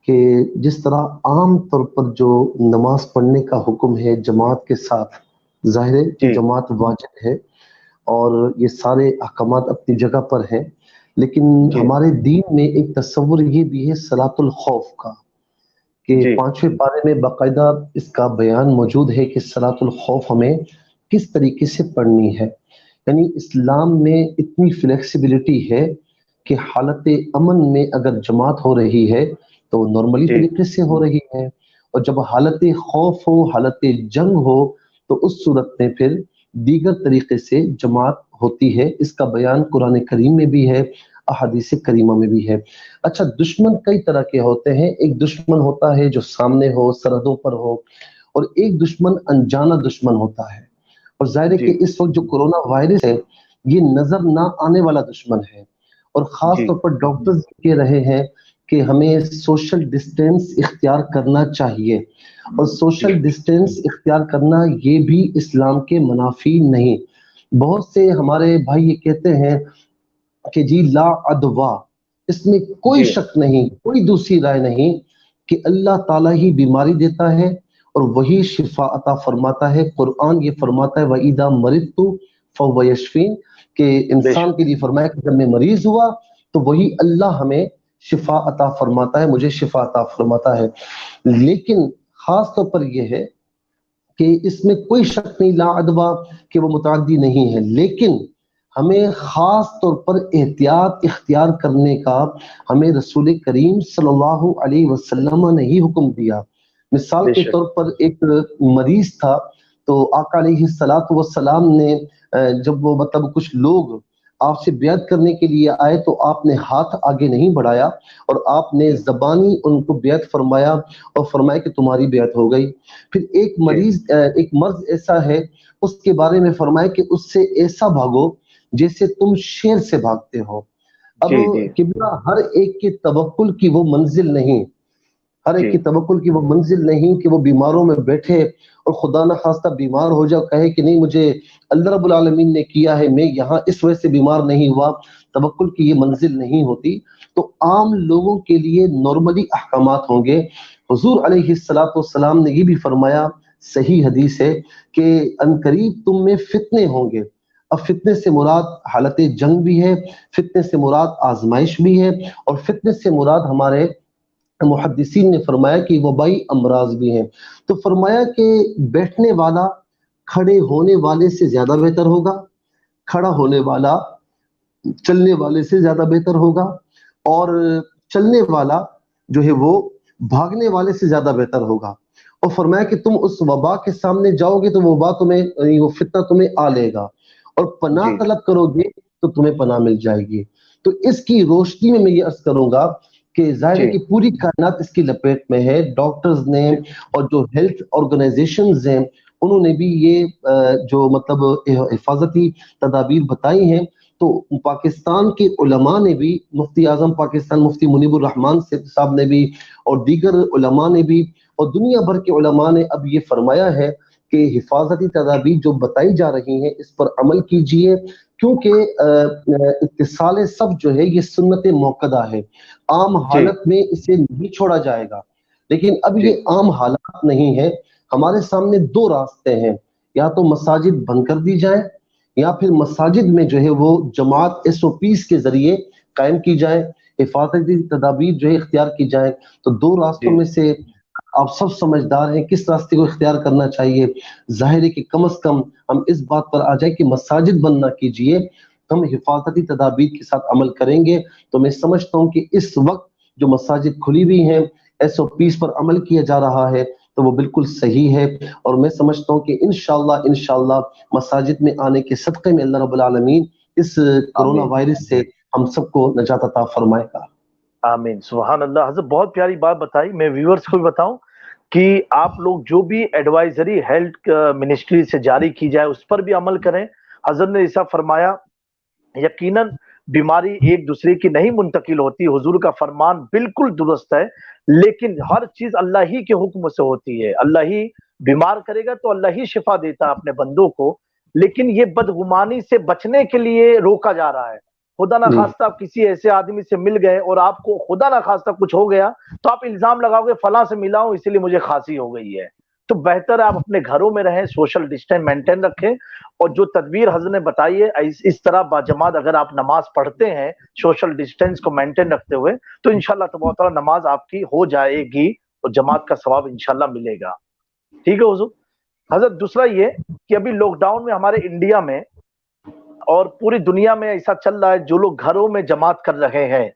کہ جس طرح عام طور پر جو نماز پڑھنے کا حکم ہے جماعت کے ساتھ, ظاہر ہے کہ جماعت واجب ہے اور یہ سارے احکامات اپنی جگہ پر ہیں, لیکن ہمارے دین میں ایک تصور یہ بھی ہے صلاۃ الخوف کا کہ 5ویں پارے میں باقاعدہ اس کا بیان موجود ہے کہ صلاۃ الخوف ہمیں کس طریقے سے پڑھنی ہے. یعنی اسلام میں اتنی فلیکسیبلٹی ہے کہ حالت امن میں اگر جماعت ہو رہی ہے تو نارملی طریقے سے ہو رہی ہے, اور جب حالت خوف ہو, حالت جنگ ہو, تو اس صورت میں پھر دیگر طریقے سے جماعت ہوتی ہے. اس کا بیان قرآن کریم میں بھی ہے, احادیث کریمہ میں بھی ہے. اچھا, دشمن کئی طرح کے ہوتے ہیں. ایک دشمن ہوتا ہے جو سامنے ہو, سرحدوں پر ہو, اور ایک دشمن انجانہ دشمن ہوتا ہے. اور ظاہر ہے کہ اس وقت جو کرونا وائرس ہے یہ نظر نہ آنے والا دشمن ہے, اور خاص طور پر ڈاکٹرز کہہ رہے ہیں کہ ہمیں سوشل ڈسٹینس اختیار کرنا چاہیے, اور سوشل ڈسٹینس اختیار کرنا یہ بھی اسلام کے منافی نہیں. بہت سے ہمارے بھائی یہ کہتے ہیں کہ جی لا عدوا, اس میں کوئی شک نہیں, کوئی دوسری رائے نہیں کہ اللہ تعالیٰ ہی بیماری دیتا ہے اور وہی شفا عطا فرماتا ہے. قرآن یہ فرماتا ہے وَإِذَا مَرِضْتُ فَهُوَ يَشْفِينِ, کہ انسان کے لیے فرمایا کہ جب میں مریض ہوا تو وہی اللہ ہمیں شفا عطا فرماتا ہے, مجھے شفا عطا فرماتا ہے. لیکن خاص طور پر یہ ہے کہ اس میں کوئی شک نہیں لا عدوا کہ وہ متعدی نہیں ہے, لیکن ہمیں خاص طور پر احتیاط اختیار کرنے کا ہمیں رسول کریم صلی اللہ علیہ وسلم نے ہی حکم دیا. مثال کے طور پر ایک مریض تھا تو آقا علیہ الصلوۃ والسلام نے جب وہ مطلب کچھ لوگ آپ سے بیعت کرنے کے لیے آئے تو آپ نے ہاتھ آگے نہیں بڑھایا اور آپ نے زبانی ان کو بیعت فرمایا اور فرمایا کہ تمہاری بیعت ہو گئی. پھر ایک مرض ایسا ہے اس کے بارے میں فرمایا کہ اس سے ایسا بھاگو جیسے تم شیر سے بھاگتے ہو. اب قبلہ ہر ایک کی توکل کی وہ منزل نہیں، ہر ایک کی توکل کی وہ منزل نہیں کہ وہ بیماروں میں بیٹھے اور خدا نہ خواستہ بیمار ہو جائے، کہے کہ نہیں مجھے اللہ رب العالمین نے کیا ہے، میں یہاں اس وجہ سے بیمار نہیں ہوا. توکل کی یہ منزل نہیں ہوتی. تو عام لوگوں کے لیے نارملی احکامات ہوں گے. حضور علیہ السلام نے یہ بھی فرمایا، صحیح حدیث ہے کہ عنقریب تم میں فتنے ہوں گے. اب فتنے سے مراد حالت جنگ بھی ہے، فتنے سے مراد آزمائش بھی ہے، اور فتنے سے مراد ہمارے محدثین نے فرمایا کہ وبائی امراض بھی ہیں. تو فرمایا کہ بیٹھنے والا کھڑے ہونے والے سے زیادہ بہتر ہوگا، کھڑا ہونے والا چلنے والے سے زیادہ بہتر ہوگا، اور چلنے والا جو ہے وہ بھاگنے والے سے زیادہ بہتر ہوگا. اور فرمایا کہ تم اس وبا کے سامنے جاؤ گے تو وہ وبا تمہیں، وہ فتنہ تمہیں آ لے گا، اور پناہ طلب کرو گے تو تمہیں پناہ مل جائے گی. تو اس کی روشنی میں یہ عرض کروں گا کہ ظاہر ہے کہ پوری کائنات اس کی لپیٹ میں ہے. ڈاکٹرز نے اور جو ہیلتھ آرگنائزیشنز ہیں انہوں نے بھی یہ جو مطلب حفاظتی تدابیر بتائی ہیں. تو پاکستان کے علماء نے بھی، مفتی اعظم پاکستان مفتی منیب الرحمان صاحب نے بھی اور دیگر علماء نے بھی اور دنیا بھر کے علماء نے اب یہ فرمایا ہے کہ حفاظتی تدابیر جو بتائی جا رہی ہیں اس پر عمل کیجئے، کیونکہ اتصال سب جو ہے یہ سنت موقدہ ہے. عام حالت میں اسے نہیں چھوڑا جائے گا، لیکن اب یہ عام حالات نہیں ہے. ہمارے سامنے دو راستے ہیں، یا تو مساجد بند کر دی جائیں یا پھر مساجد میں جو ہے وہ جماعت SOPs کے ذریعے قائم کی جائے، حفاظتی تدابیر جو ہے اختیار کی جائیں. تو دو راستوں میں سے آپ سب سمجھدار ہیں کس راستے کو اختیار کرنا چاہیے. ظاہر ہے کہ کم از کم ہم اس بات پر آ جائیں کہ مساجد بند نہ کیجئے، ہم حفاظتی تدابیر کے ساتھ عمل کریں گے. تو میں سمجھتا ہوں کہ اس وقت جو مساجد کھلی ہوئی ہیں، SOPs پر عمل کیا جا رہا ہے تو وہ بالکل صحیح ہے. اور میں سمجھتا ہوں کہ انشاءاللہ مساجد میں آنے کے صدقے میں اللہ رب العالمین اس کرونا وائرس سے ہم سب کو نجات عطا فرمائے گا. آمین. سبحان اللہ. حضرت بہت پیاری بات بتائی. میں ویورز کو بھی بتاؤں کہ آپ لوگ جو بھی ایڈوائزری ہیلتھ منسٹری سے جاری کی جائے اس پر بھی عمل کریں. حضرت نے ایسا فرمایا یقیناً بیماری ایک دوسرے کی نہیں منتقل ہوتی، حضور کا فرمان بالکل درست ہے، لیکن ہر چیز اللہ ہی کے حکم سے ہوتی ہے. اللہ ہی بیمار کرے گا تو اللہ ہی شفا دیتا ہے اپنے بندوں کو، لیکن یہ بدگمانی سے بچنے کے لیے روکا جا رہا ہے. خدا نہ خواستہ آپ کسی ایسے آدمی سے مل گئے اور آپ کو خدا نہ خواستہ کچھ ہو گیا تو آپ الزام لگاؤ گے فلاں سے ملا ہوں اسی لیے مجھے کھانسی ہو گئی ہے. تو بہتر ہے آپ اپنے گھروں میں رہیں، سوشل ڈسٹینس مینٹین رکھیں، اور جو تدبیر حضرت نے بتائی ہے اس طرح باجماعت اگر آپ نماز پڑھتے ہیں سوشل ڈسٹینس کو مینٹین رکھتے ہوئے تو انشاءاللہ تبارک تعالیٰ نماز آپ کی ہو جائے گی اور جماعت کا ثواب انشاءاللہ ملے گا. ٹھیک ہے حضور. حضرت دوسرا یہ کہ ابھی لاک ڈاؤن میں ہمارے انڈیا میں اور پوری دنیا میں ایسا چل رہا ہے، جو لوگ گھروں میں جماعت کر رہے ہیں،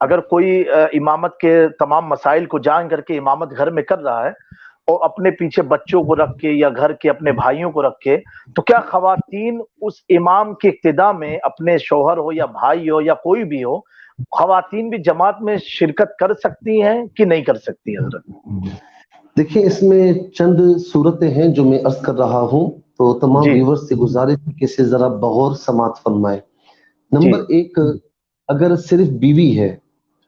اگر کوئی امامت کے تمام مسائل کو جان کر کے امامت گھر میں کر رہا ہے اور اپنے پیچھے بچوں کو رکھ کے یا گھر کے اپنے بھائیوں کو رکھ کے، تو کیا خواتین اس امام کی اقتداء میں اپنے شوہر ہو یا بھائی ہو یا کوئی بھی ہو، خواتین بھی جماعت میں شرکت کر سکتی ہیں کہ نہیں کر سکتی حضرت؟ دیکھیں اس میں چند صورتیں ہیں جو میں عرض کر رہا ہوں، تو تمام ویورز سے گزارش ہے کہ اسے ذرا بغور سماعت فرمائے. نمبر ایک، اگر صرف بیوی ہے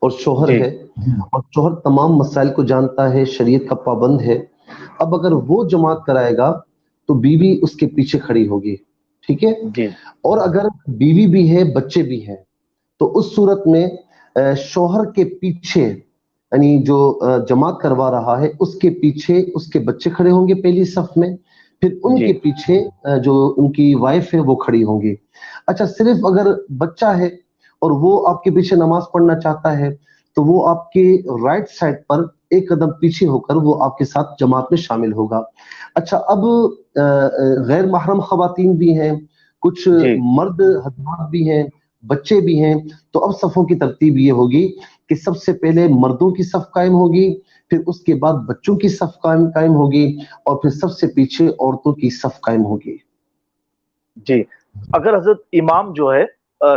اور شوہر ہے اور شوہر تمام مسائل کو جانتا ہے، شریعت کا پابند ہے، اب اگر وہ جماعت کرائے گا تو بیوی اس کے پیچھے کھڑی ہوگی. ٹھیک ہے. اور اگر بیوی بھی ہے بچے بھی ہیں تو اس صورت میں شوہر کے پیچھے، یعنی جو جماعت کروا رہا ہے اس کے پیچھے اس کے بچے کھڑے ہوں گے پہلی صف میں، پھر ان کے پیچھے جو ان کی وائف ہے وہ کھڑی ہوں گی. اچھا، صرف اگر بچہ ہے اور وہ آپ کے پیچھے نماز پڑھنا چاہتا ہے تو وہ آپ کے رائٹ سائڈ پر ایک قدم پیچھے ہو کر وہ آپ کے ساتھ جماعت میں شامل ہوگا. اچھا، اب غیر محرم خواتین بھی ہیں، کچھ مرد حضرات بھی ہیں، بچے بھی ہیں. تو اب صفوں کی ترتیب یہ ہوگی کہ سب سے پہلے مردوں کی صف قائم ہوگی، پھر اس کے بعد بچوں کی صف قائم ہوگی، اور پھر سب سے پیچھے عورتوں کی صف قائم ہوگی. جی. اگر حضرت امام جو ہے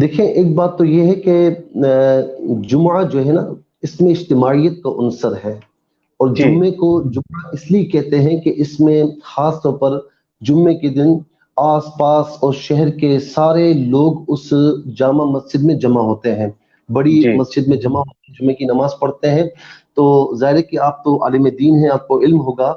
دیکھیں ایک بات تو یہ ہے کہ جمعہ جو ہے نا اس میں اجتماعیت کا عنصر ہے، اور جی جمعے کو جمعہ اس لیے کہتے ہیں کہ اس میں خاص طور پر جمعے کے دن آس پاس اور شہر کے سارے لوگ اس جامع مسجد میں جمع ہوتے ہیں، بڑی جی مسجد میں جمع ہوتے ہیں، جمعے کی نماز پڑھتے ہیں۔ تو ظاہر ہے کہ آپ تو عالم دین ہیں، آپ کو علم ہوگا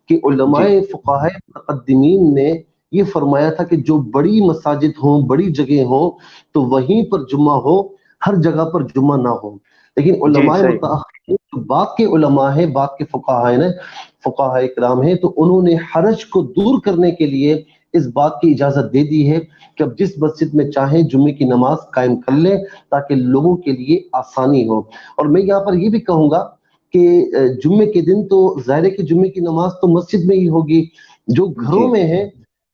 کہ علماء جی فقہاء متقدمین نے یہ فرمایا تھا کہ جو بڑی مساجد ہوں، بڑی جگہ ہوں، تو وہیں پر جمعہ ہو، ہر جگہ پر جمعہ نہ ہو۔ لیکن جی علماء صحیح متأخرین جو بعد کے علماء ہیں، بعد کے فقہاء اکرام ہیں، تو انہوں نے حرج کو دور کرنے کے لیے اس بات کی اجازت دے دی ہے کہ اب جس مسجد میں چاہیں جمعے کی نماز قائم کر لیں تاکہ لوگوں کے لیے آسانی ہو۔ اور میں یہاں پر یہ بھی کہوں گا کہ جمعے کے دن تو ظاہر ہے کہ جمعے کی نماز تو مسجد میں ہی ہوگی، جو گھروں جی میں ہے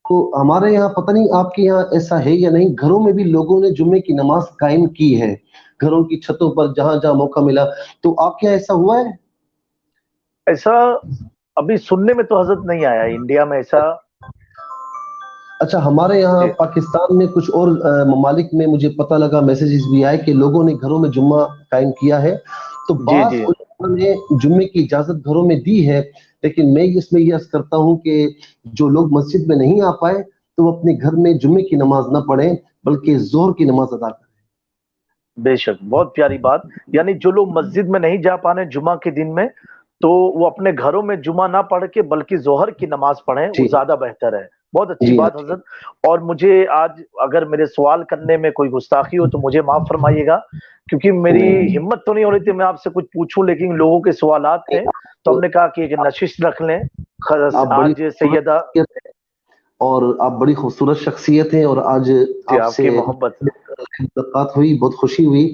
تو ہمارے یہاں پتہ نہیں آپ کے یہاں ایسا ہے یا نہیں، گھروں میں بھی لوگوں نے جمعے کی نماز قائم کی ہے، گھروں کی چھتوں پر جہاں جہاں موقع ملا۔ تو آپ کے یہاں ایسا ہوا ہے؟ ایسا ابھی سننے میں تو حضرت نہیں آیا انڈیا میں ایسا۔ اچھا، ہمارے یہاں جی پاکستان میں کچھ اور ممالک میں مجھے پتہ لگا، میسیجز بھی آئے کہ لوگوں نے گھروں میں جمعہ قائم کیا ہے۔ تو جی بعض جی علماء نے جمعے کی اجازت گھروں میں دی ہے، لیکن میں اس میں یہ عرض کرتا ہوں کہ جو لوگ مسجد میں نہیں آ پائے تو وہ اپنے گھر میں جمعے کی نماز نہ پڑھیں بلکہ ظہر کی نماز ادا کریں۔ بے شک، بہت پیاری بات۔ یعنی جو لوگ مسجد میں نہیں جا پانے جمعہ کے دن میں، تو وہ اپنے گھروں میں جمعہ نہ پڑھ کے بلکہ ظہر کی نماز پڑھیں، وہ جی زیادہ بہتر ہے۔ بہت اچھی جی ہاں بات حضرت۔ اور مجھے آج اگر میرے سوال کرنے میں کوئی گستاخی ہو تو مجھے معاف فرمائیے گا، کیونکہ میری نہیں ہمت تو نہیں ہو رہی تھی میں آپ سے کچھ پوچھوں، لیکن لوگوں کے سوالات تھے تو ہم نے کہا کہ ایک نشست رکھ لیں۔ آپ بڑی آج خوبصورت سیدہ، شخصیت ہیں، اور آپ بڑی خوبصورت شخصیت ہیں، اور آج جی آپ آپ سے کی محبت، ملاقات ہوئی، بہت خوشی ہوئی۔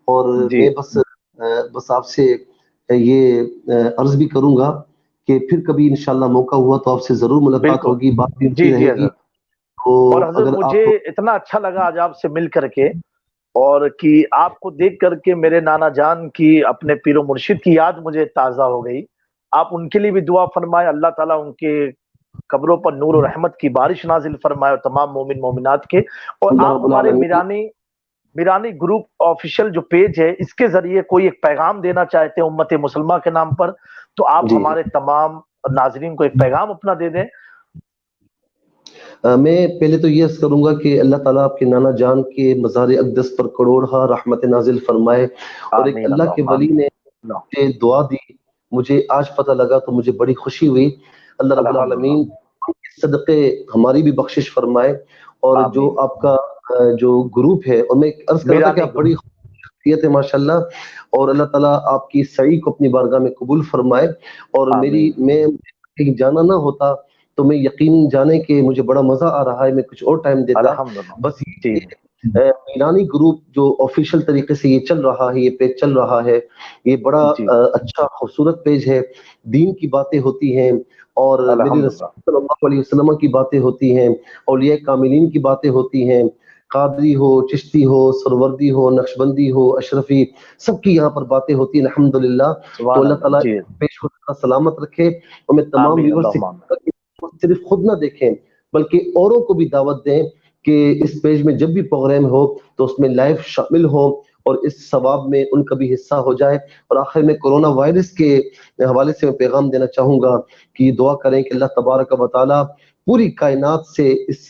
اور جی میں بس آپ سے یہ عرض بھی کروں گا کہ پھر کبھی انشاءاللہ موقع ہوا تو آپ سے ضرور ملاقات بالکل، ہوگی، بات بھی جی ہوتی جی رہے گی۔ حضرت۔ تو اور حضرت اگر مجھے آپ اتنا اچھا لگا آج آپ سے مل کر کے، اور کہ آپ کو دیکھ کر کے میرے نانا جان کی، اپنے پیر و مرشد کی یاد مجھے تازہ ہو گئی۔ آپ ان کے لیے بھی دعا فرمائے، اللہ تعالیٰ ان کے قبروں پر نور و رحمت کی بارش نازل فرمائے، اور تمام مومن مومنات کے۔ اور اللہ آپ رب ہمارے العالمین، میرانی گروپ آفیشیل جو پیج ہے، اس کے ذریعے کوئی ایک پیغام دینا چاہتے ہیں امت مسلمہ کے نام پر، تو آپ جی ہمارے تمام ناظرین کو ایک پیغام اپنا دے دیں۔ میں پہلے تو یہ عرض کروں گا کہ اللہ تعالیٰ آپ کے نانا جان کے مزار اقدس پر کروڑہا رحمت نازل فرمائے۔ اور ایک آمین اللہ کے اللہم ولی آمین۔ نے مجھے دعا دی، مجھے آج پتہ لگا تو مجھے بڑی خوشی ہوئی۔ اللہ رب الحمدللہ، العالمین کے صدقے ہماری بھی بخشش فرمائے۔ اور جو آمین۔ آپ کا جو گروپ ہے، اور میں عرض کر رہا تھا کہ میرانی آپ گروپ، بڑی شخصیت ہے ماشاءاللہ، اور اللہ تعالیٰ آپ کی سعی کو اپنی بارگاہ میں قبول فرمائے۔ اور آمین میں کہیں جانا نہ ہوتا تو میں یقین جانے کہ مجھے بڑا مزہ آ رہا ہے، میں کچھ اور ٹائم دیتا۔ الحمدللہ۔ بس جی یہ میرانی گروپ جو آفیشیل طریقے سے یہ چل رہا ہے، یہ پیج چل رہا ہے، یہ بڑا جی اچھا خوبصورت پیج ہے۔ دین کی باتیں ہوتی ہیں، اور میری الحمدللہ، رسول صلی اللہ علیہ وسلم کی باتیں ہوتی ہیں، اولیاء کاملین کی باتیں ہوتی ہیں، قادری ہو، چشتی ہو، سروردی ہو، نقشبندی ہو، اشرفی، سب کی یہاں پر باتیں ہوتی ہیں الحمدللہ۔ تو سبحان اللہ اللہ، تعالیٰ جی پیش کو سلامت رکھے۔ اور میں تمام آمین ویورز سے اللہم آمین۔ صرف خود نہ دیکھیں بلکہ اوروں کو بھی دعوت دیں کہ اس پیج میں جب بھی پروگرام ہو تو اس میں لائیو شامل ہو، اور اس ثواب میں ان کا بھی حصہ ہو جائے۔ اور آخر میں کورونا وائرس کے حوالے سے میں پیغام دینا چاہوں گا کہ یہ دعا کریں کہ اللہ تبارک و تعالیٰ پوری کائنات سے اس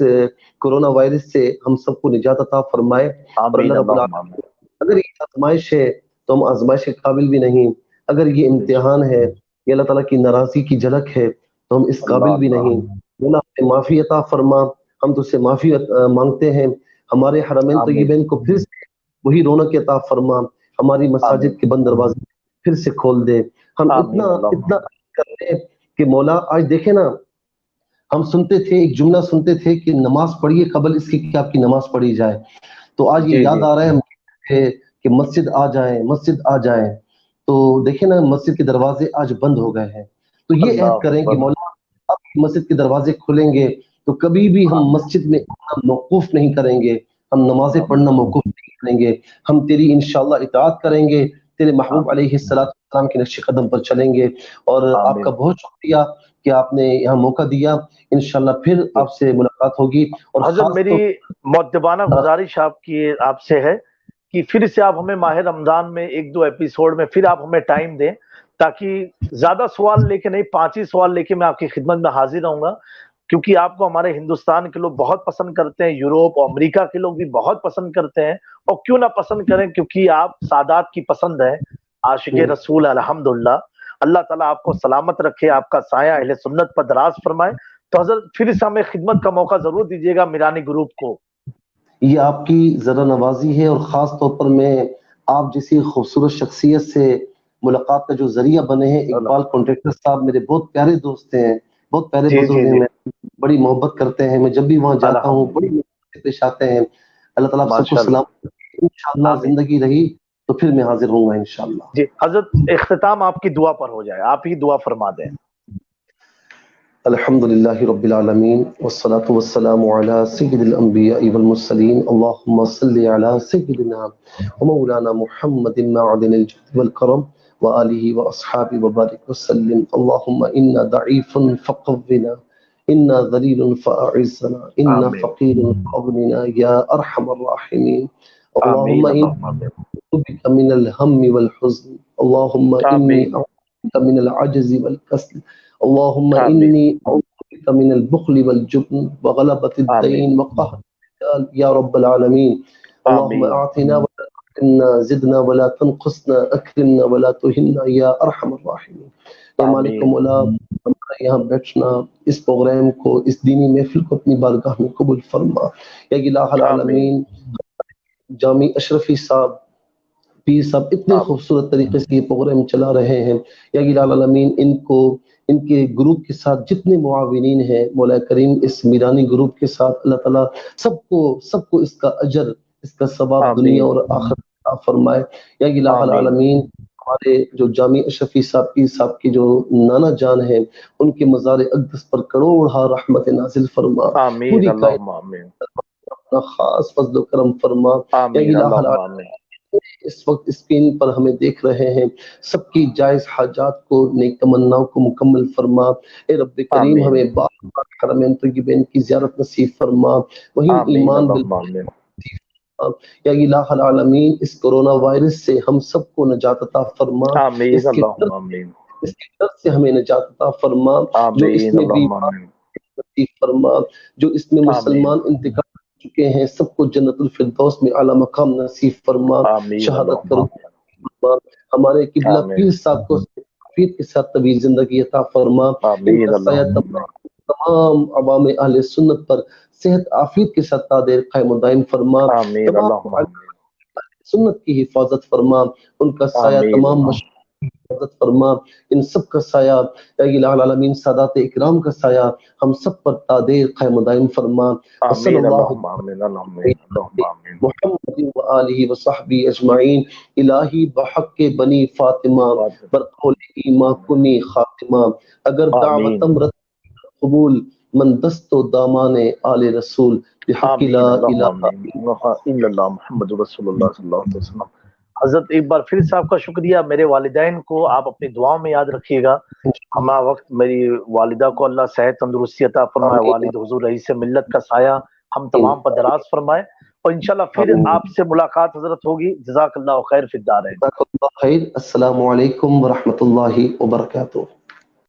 کورونا وائرس سے ہم سب کو نجات عطا فرمائے۔ اور آمین اللہ رب اللہم العالمین، آمین۔ اگر یہ آزمائش ہے تو ہم آزمائش کے قابل بھی نہیں، اگر یہ بے شک، امتحان ہے، یہ اللہ تعالیٰ کی ناراضی کی جھلک ہے تو ہم اس اللہ قابل بھی اللہ، نہیں۔ مولا ہمیں معافی عطا فرما، ہم تو سے معافی مانگتے ہیں۔ ہمارے حرمین آمین طیبین کو پھر سے وہی رونق عطا فرما، ہماری آمین مساجد کے بند دروازے پھر سے کھول دے۔ ہم اتنا آمین اللہم اتنا آمین۔ کرتے ہیں کہ مولا آج دیکھیں نا، ہم سنتے تھے ایک جملہ سنتے تھے کہ نماز پڑھیے قبل اس کی کہ آپ کی نماز پڑھی جائے، تو آج یہ جی یاد جی آ رہا ہے ہم کہتے تھے کہ مسجد آ جائیں، مسجد آ جائیں، تو دیکھیں نا مسجد کے دروازے آج بند ہو گئے ہیں۔ تو یہ عہد اللہ کریں کہ اکبر، مولا اب مسجد کے دروازے کھلیں گے تو کبھی بھی ہم آمین مسجد میں آنا موقوف نہیں کریں گے، ہم نمازیں پڑھنا آمین موقوف نہیں کریں گے، ہم تیری انشاءاللہ اطاعت کریں گے، تیرے محبوب آمین علیہ السلام کے نقش قدم پر چلیں گے۔ اور آپ کا آمین بہت شکریہ کہ آپ نے یہاں موقع دیا. انشاءاللہ پھر آپ سے ملاقات ہوگی. اور حضرت میری مؤدبانہ گزارش آپ سے ہے کہ پھر سے آپ ہمیں ماہ رمضان میں 1-2 ایپیسوڈ میں پھر آپ ہمیں ٹائم دیں، تاکہ زیادہ سوال لے کے نہیں، 5 ہی سوال لے کے میں آپ کی خدمت میں حاضر رہوں گا، کیونکہ آپ کو ہمارے ہندوستان کے لوگ بہت پسند کرتے ہیں، یوروپ اور امریکہ کے لوگ بھی بہت پسند کرتے ہیں، اور کیوں نہ پسند کریں، کیونکہ آپ سادات کی پسند ہیں، عاشق رسول. الحمدللہ اللہ تعالیٰ آپ کو سلامت رکھے، آپ کا سایہ اہل سنت پر دراز فرمائے. تو حضرت پھر سے ہمیں خدمت کا موقع ضرور دیجیے گا میرانی گروپ کو. یہ آپ کی ذرا نوازی ہے، اور خاص طور پر میں آپ جیسی خوبصورت شخصیت سے ملاقات کا جو ذریعہ بنے ہیں. اقبال کانٹریکٹر صاحب میرے بہت پیارے دوست ہیں، بہت پیارے جی بزرگ جی ہیں، جی میں بڑی محبت کرتے ہیں. میں جب بھی وہاں جاتا ہوں بڑی الحمدللہ محبت سے پیش آتے ہیں. اللہ تعالیٰ آپ سب کو ماشاء اللہ. سلام. انشاءاللہ آمین. زندگی رہی تو پھر میں حاضر ہوں گا انشاءاللہ. جی حضرت اختتام آپ کی دعا پر ہو جائے، آپ ہی دعا فرما دیں. الحمد لله رب العالمين والصلاة والسلام على سيد الأنبياء والمرسلين. اللهم صل على سيدنا ومولانا محمد معدن الجود والكرم وآله وأصحابه وبارك وسلم. اللهم إنا ضعيف فقونا، إنا ذليل فأعزنا، إنا آمین فقير فأغننا يا أرحم الراحمين. اللهم آمین إني اللہم آمین أعوذ بك من الهم والحزن. اللهم إني آمین أعوذ بك من العجز والكسل. اللهم آمین إني أعوذ بك من البخل والجبن وغلبة آمین الدين وقهر الرجال يا رب العالمين. اللهم آمین أعطنا ولا تحرمنا، زدنا ولا تنقصنا، أكرمنا ولا تهنا يا أرحم الراحمين. اے مالک و آمین مولا، ہمارا یہاں بیٹھنا، اس پروگرام کو، اس دینی محفل کو اپنی بارگاہ میں قبول فرما یا الہ آمین العالمین. جامع اشرفی صاحب، پیر صاحب اتنے آمین خوبصورت طریقے سے یہ پروگرام چلا رہے ہیں. یا الہ العالمین ان کو، ان کے گروپ کے ساتھ جتنے معاونین ہیں، مولا کریم اس میرانی گروپ کے ساتھ اللہ تعالیٰ سب کو اس کا اجر، اس کا ثواب دنیا آمین اور آخرت عطا فرمائے. یا الہ آمین العالمین ہمارے جو جامع اشرفی صاحب، پیر صاحب کی جو نانا جان ہیں، ان کے مزار اقدس پر کروڑا رحمت نازل فرما. آمین پوری کائنات اللہم آمین اپنا خاص فضل و کرم فرما. یا آمین الہ اللہم العالمین آمین اس وقت اسکرین پر ہمیں دیکھ رہے ہیں، سب کی جائز حاجات کو، نیک تمناؤں کو مکمل فرما. اے رب کریم آمین ہمیں بار حرمین طیبین کی زیارت نصیب فرما، وہیں آمین ایمان اللہم بالکل آمین نصیب فرما. یا الہ العالمین اس کرونا وائرس سے ہم سب کو نجات عطا فرما. آمین اس کے اللہم ڈر آمین اس کے ڈر سے ہمیں نجات عطا فرما. جو اس آمین میں اللہم بیمار آمین نصیب فرما، جو اس میں آمین مسلمان انتقال کر چکے ہیں، سب کو جنت الفردوس میں اعلیٰ مقام نصیب فرما. آمین شہادت اللہم کرو آمین ہمارے قبلہ آمین پیر صاحب کو عافیت کے ساتھ طویل زندگی عطا فرما. ان آمین کا سایہ اللہم آمین تمام عوام اہل سنت پر صحت عافیت کے ساتھ دیر قائم و دائم فرما. آمین تمام اللہم آمین سنت کی حفاظت فرما. ان کا سایہ آمین تمام مشاہیر کی حفاظت فرما. ان سب کا سایہ یا الہ العالمین سادات اکرام کا سایہ ہم سب پر تادیر قائم و دائم فرما. وصلی آمین اللہ اللہم آمین اللہم آمین محمد و آلہ و صحبہ اجمعین. الہی بحق بنی فاطمہ برقول ایما کنی خاتمہ. اگر آمین دعوتم رت قبول من دست و دامان آل رسول بحق آمین لا اللہم الہ آمین الا اللہ محمد رسول اللہ صلی اللہ علیہ وسلم. حضرت ایک بار پھر سے آپ کا شکریہ. میرے والدین کو آپ اپنی دعاؤں میں یاد رکھیے گا. ہمہ وقت میری والدہ کو اللہ صحت تندرستی عطا فرمائے، آمین والد حضور رئیس ملت کا سایہ ہم تمام پر دراز فرمائے، اور انشاءاللہ پھر آمین. آپ سے ملاقات حضرت ہوگی. جزاک اللہ خیر فی الدارین. جزاک اللہ خیر. السلام علیکم ورحمۃ اللہ وبرکاتہ.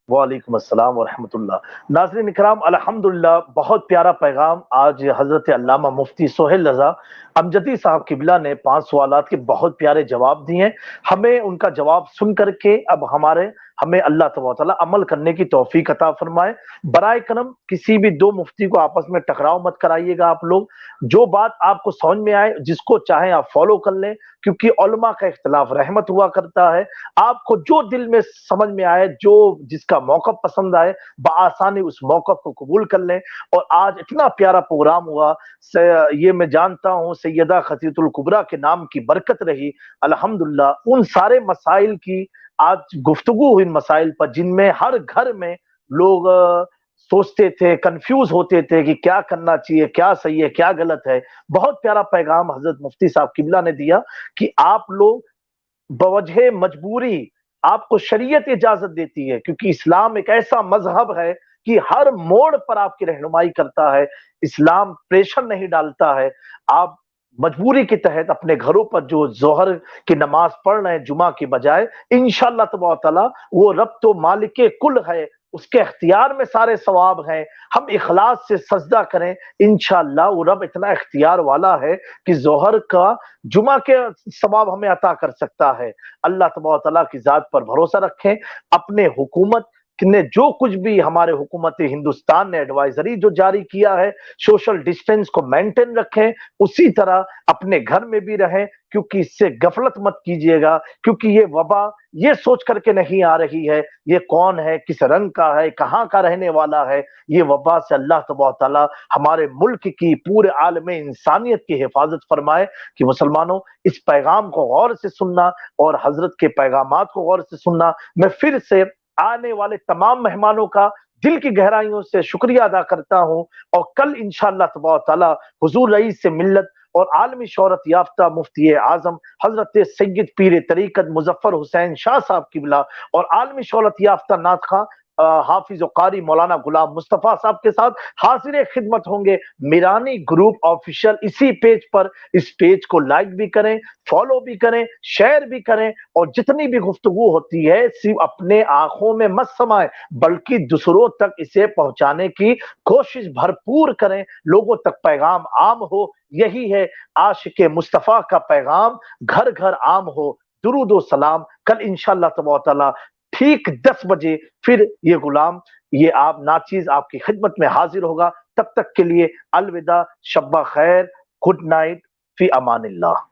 وعلیکم السلام ورحمۃ اللہ. ناظرین اکرام، الحمدللہ بہت پیارا پیغام آج حضرت علامہ مفتی سہیل رضا امجدی صاحب قبلہ نے 5 سوالات کے بہت پیارے جواب دیے ہیں. ہمیں ان کا جواب سن کر کے اب ہمیں اللہ تبارک و تعالیٰ عمل کرنے کی توفیق عطا فرمائے. برائے کرم کسی بھی 2 مفتی کو آپس میں ٹکراؤ مت کرائیے گا. آپ لوگ جو بات آپ کو سمجھ میں آئے، جس کو چاہیں آپ فالو کر لیں، کیونکہ علماء کا اختلاف رحمت ہوا کرتا ہے. آپ کو جو دل میں سمجھ میں آئے، جس کا موقف پسند آئے، بآسانی اس موقف کو قبول کر لیں. اور آج اتنا پیارا پروگرام ہوا، یہ میں جانتا ہوں سیدہ خطیۃ الکبریٰ کے نام کی برکت رہی. الحمدللہ ان سارے مسائل کی آج گفتگو ہوئی، مسائل پر جن میں ہر گھر میں لوگ سوچتے تھے، کنفیوز ہوتے تھے کہ کیا کرنا چاہیے، کیا صحیح ہے، کیا غلط ہے. بہت پیارا پیغام حضرت مفتی صاحب قبلہ نے دیا کہ آپ لوگ بوجہ مجبوری آپ کو شریعت اجازت دیتی ہے، کیونکہ اسلام ایک ایسا مذہب ہے کہ ہر موڑ پر آپ کی رہنمائی کرتا ہے، اسلام پریشر نہیں ڈالتا ہے۔ آپ مجبوری کے تحت اپنے گھروں پر جو ظہر کی نماز پڑھ رہے ہیں جمعہ کی بجائے، انشاءاللہ تبارک تعالیٰ وہ رب تو مالک کل ہے، اس کے اختیار میں سارے ثواب ہیں۔ ہم اخلاص سے سجدہ کریں، انشاءاللہ وہ رب اتنا اختیار والا ہے کہ ظہر کا جمعہ کے ثواب ہمیں عطا کر سکتا ہے۔ اللہ تبارک تعالیٰ کی ذات پر بھروسہ رکھیں۔ اپنے حکومت نے جو کچھ بھی ہمارے حکومت ہندوستان نے ایڈوائزری جو جاری کیا ہے، سوشل ڈسٹینس کو مینٹین رکھیں، اسی طرح اپنے گھر میں بھی رہیں، کیونکہ اس سے غفلت مت کیجیے گا، کیونکہ یہ وبا یہ سوچ کر کے نہیں آ رہی ہے یہ کون ہے، کس رنگ کا ہے، کہاں کا رہنے والا ہے۔ یہ وبا سے اللہ تبارک تعالیٰ ہمارے ملک کی، پورے عالم انسانیت کی حفاظت فرمائے۔ کہ مسلمانوں اس پیغام کو غور سے سننا اور حضرت کے پیغامات کو غور سے سننا۔ میں پھر سے آنے والے تمام مہمانوں کا دل کی گہرائیوں سے شکریہ ادا کرتا ہوں، اور کل انشاءاللہ تبارک تعالیٰ حضور رئیس ملت اور عالمی شہرت یافتہ مفتی اعظم حضرت سید پیر طریقت مظفر حسین شاہ صاحب قبلہ اور عالمی شہرت یافتہ نعت خواں حافظ و قاری مولانا غلام مصطفیٰ صاحب کے ساتھ حاضر خدمت ہوں گے۔ میرانی گروپ آفیشیل اسی پیج پر، اس پیج کو لائک بھی کریں، فالو بھی کریں، شیئر بھی کریں، اور جتنی بھی گفتگو ہوتی ہے صرف اپنے آنکھوں میں مت سمائیں بلکہ دوسروں تک اسے پہنچانے کی کوشش بھرپور کریں، لوگوں تک پیغام عام ہو۔ یہی ہے عاشق مصطفیٰ کا پیغام، گھر گھر عام ہو۔ درود و سلام۔ کل انشاءاللہ تبارک تعالیٰ ٹھیک 10 بجے پھر یہ غلام، یہ آپ ناچیز آپ کی خدمت میں حاضر ہوگا۔ تب تک کے لیے الوداع، شب خیر، گڈ نائٹ، فی امان اللہ۔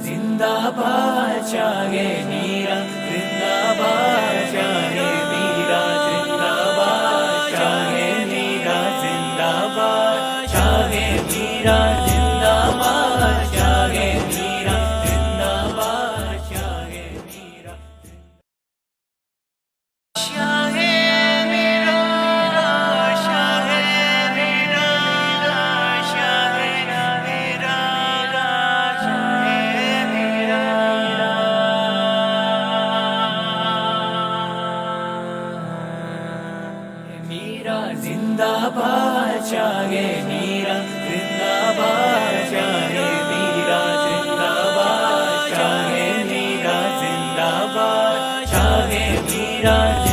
زندہ باد شاہ میرا، زندہ باد شاہ میرا، زندہ باد شاہ میرا، زندہ باد شاہ میرا، زندہ باد شاہ میرا، زندہ باد شاہ میرا، شاہ میرا، شاہ میرا، شاہ میرا، میرا زندہ باد شاہ میرا، زندہ باد شاہ میرا، زندہ باد شاہ میرا، زندہ باد شاہ میرا۔